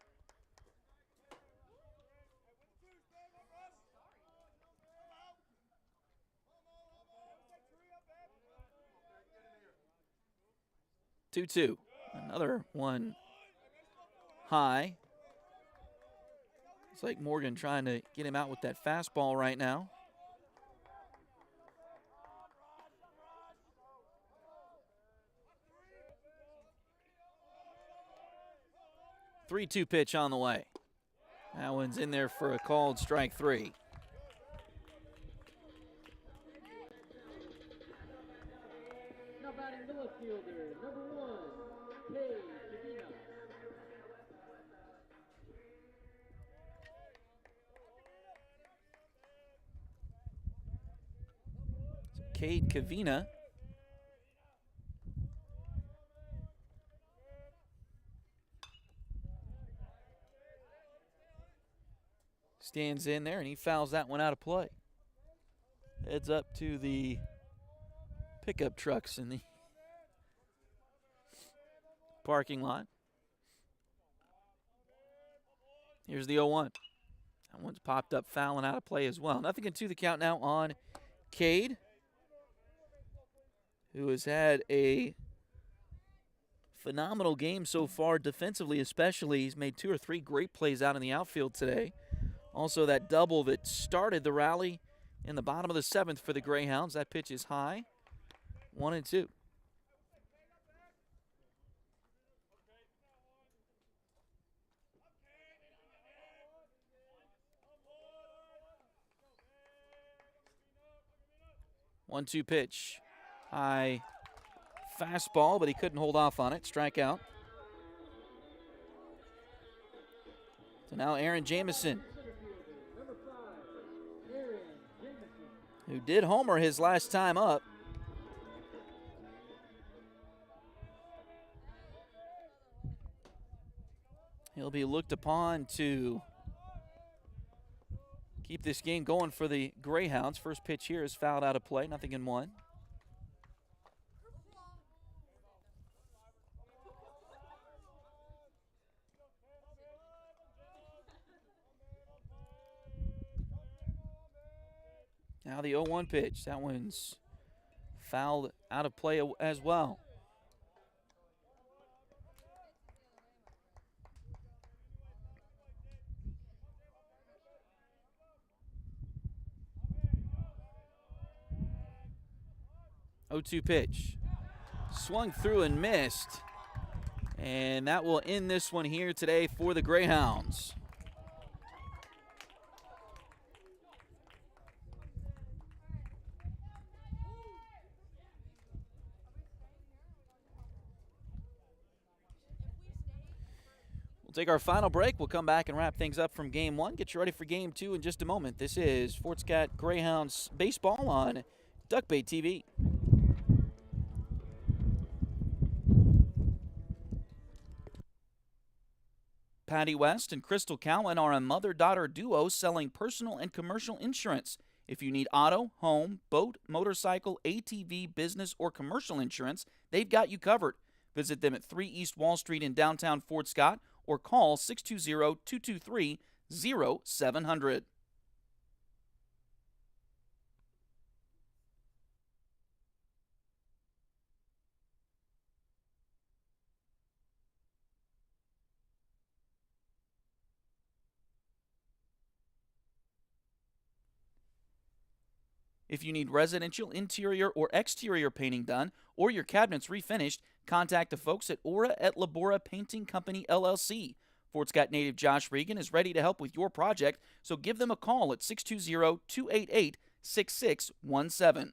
Two. Another one high. It's like Morgan trying to get him out with that fastball right now. Three-two pitch on the way. That one's in there for a called strike 3. Now batting the left fielder, number 1, Cade Gavina. Cade Gavina. Stands in there, and he fouls that one out of play. Heads up to the pickup trucks in the parking lot. Here's the 0-1. That one's popped up, fouling out of play as well. 0-2 the count now on Cade, who has had a Phenomenal game so far, defensively especially. He's made 2 or 3 great plays out in the outfield today. Also, that double that started the rally in the bottom of the 7th for the Greyhounds. That pitch is high, 1-2. One-two pitch. High fastball, but he couldn't hold off on it. Strikeout. So now Aaron Jamison, who did homer his last time up. He'll be looked upon to keep this game going for the Greyhounds. First pitch here is fouled out of play, 0-1. Now the 0-1 pitch. That one's fouled out of play as well. Oh-2 pitch. Swung through and missed. And that will end this one here today for the Greyhounds. We'll take our final break. We'll come back and wrap things up from Game 1. Get you ready for Game 2 in just a moment. This is Fort Scott Greyhounds Baseball on Duckbait TV. Patty West and Crystal Cowan are a mother-daughter duo selling personal and commercial insurance. If you need auto, home, boat, motorcycle, ATV, business, or commercial insurance, they've got you covered. Visit them at 3 East Wall Street in downtown Fort Scott or call 620-223-0700. If you need residential interior or exterior painting done or your cabinets refinished, contact the folks at Aura et Labora Painting Company, LLC. Fort Scott native Josh Regan is ready to help with your project, so give them a call at 620-288-6617.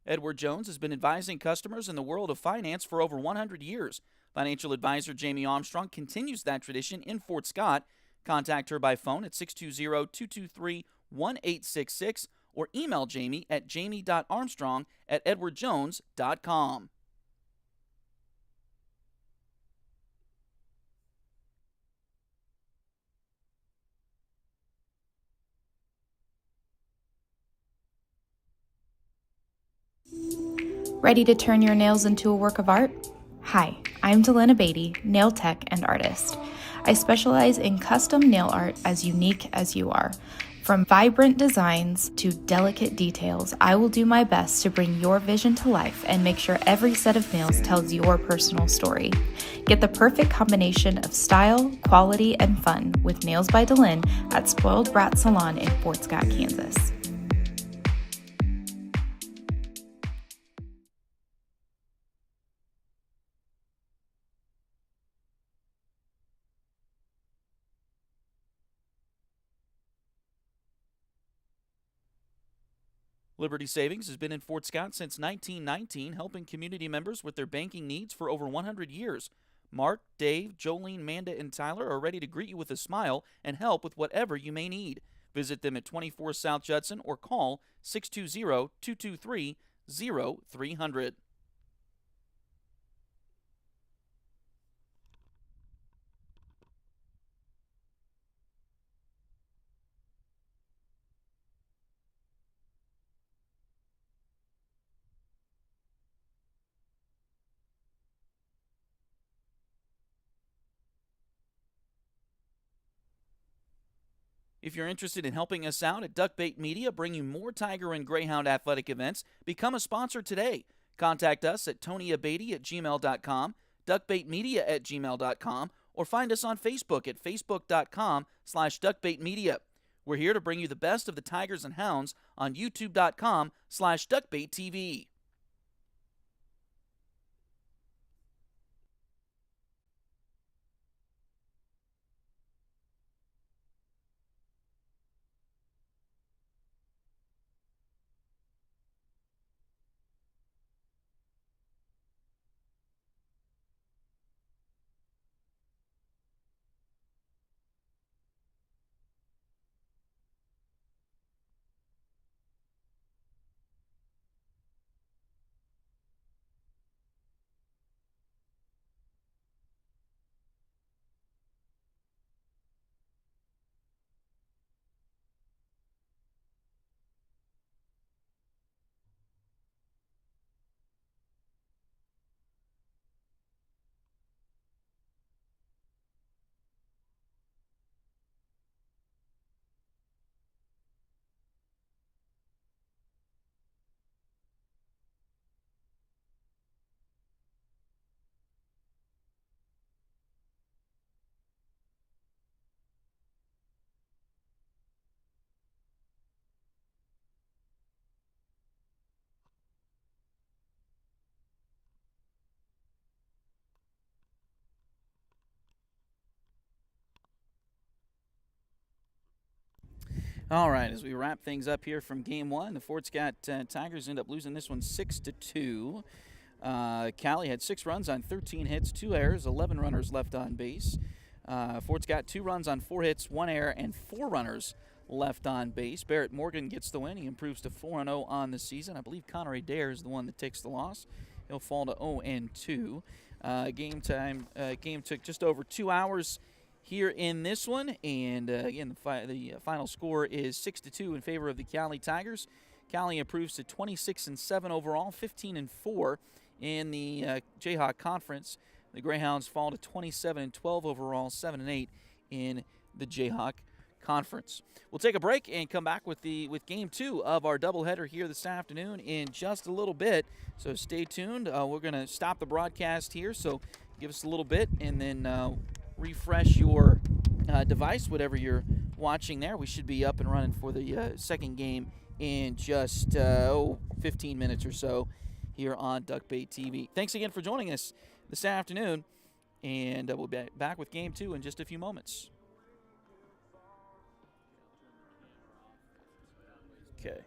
Edward Jones has been advising customers in the world of finance for over 100 years. Financial advisor Jamie Armstrong continues that tradition in Fort Scott. Contact her by phone at 620-223-1866 or email Jamie at jamie.armstrong@edwardjones.com. Ready to turn your nails into a work of art? Hi, I'm Delana Beatty, nail tech and artist. I specialize in custom nail art as unique as you are. From vibrant designs to delicate details, I will do my best to bring your vision to life and make sure every set of nails tells your personal story. Get the perfect combination of style, quality, and fun with Nails by Delin at Spoiled Brat Salon in Fort Scott, Kansas. Liberty Savings has been in Fort Scott since 1919, helping community members with their banking needs for over 100 years. Mark, Dave, Jolene, Manda, and Tyler are ready to greet you with a smile and help with whatever you may need. Visit them at 24 South Judson or call 620-223-0300. If you're interested in helping us out at Duckbait Media, bring you more Tiger and Greyhound athletic events, become a sponsor today. Contact us at tonyabady@gmail.com, duckbaitmedia@gmail.com, or find us on Facebook at facebook.com/duckbaitmedia. We're here to bring you the best of the Tigers and Hounds on youtube.com/duckbaittv. All right, as we wrap things up here from Game 1, the Fort Scott Tigers end up losing this one 6-2. Cowley had 6 runs on 13 hits, 2 errors, 11 runners left on base. Fort Scott 2 runs on 4 hits, 1 error, and 4 runners left on base. Barrett Morgan gets the win. He improves to 4-0 on the season. I believe Connor Adair is the one that takes the loss. He'll fall to 0-2. Game took just over 2 hours here in this one, and again, the final score is 6-2 in favor of the Cowley Tigers. Cowley improves to 26-7 overall, 15-4 in the Jayhawk Conference. The Greyhounds fall to 27-12 overall, 7-8 in the Jayhawk Conference. We'll take a break and come back with Game 2 of our doubleheader here this afternoon in just a little bit. So stay tuned. We're going to stop the broadcast here, so give us a little bit, and then refresh your device, whatever you're watching there. We should be up and running for the second game in just 15 minutes or so here on Duckbait TV. Thanks again for joining us this afternoon, and we'll be back with Game 2 in just a few moments. Okay.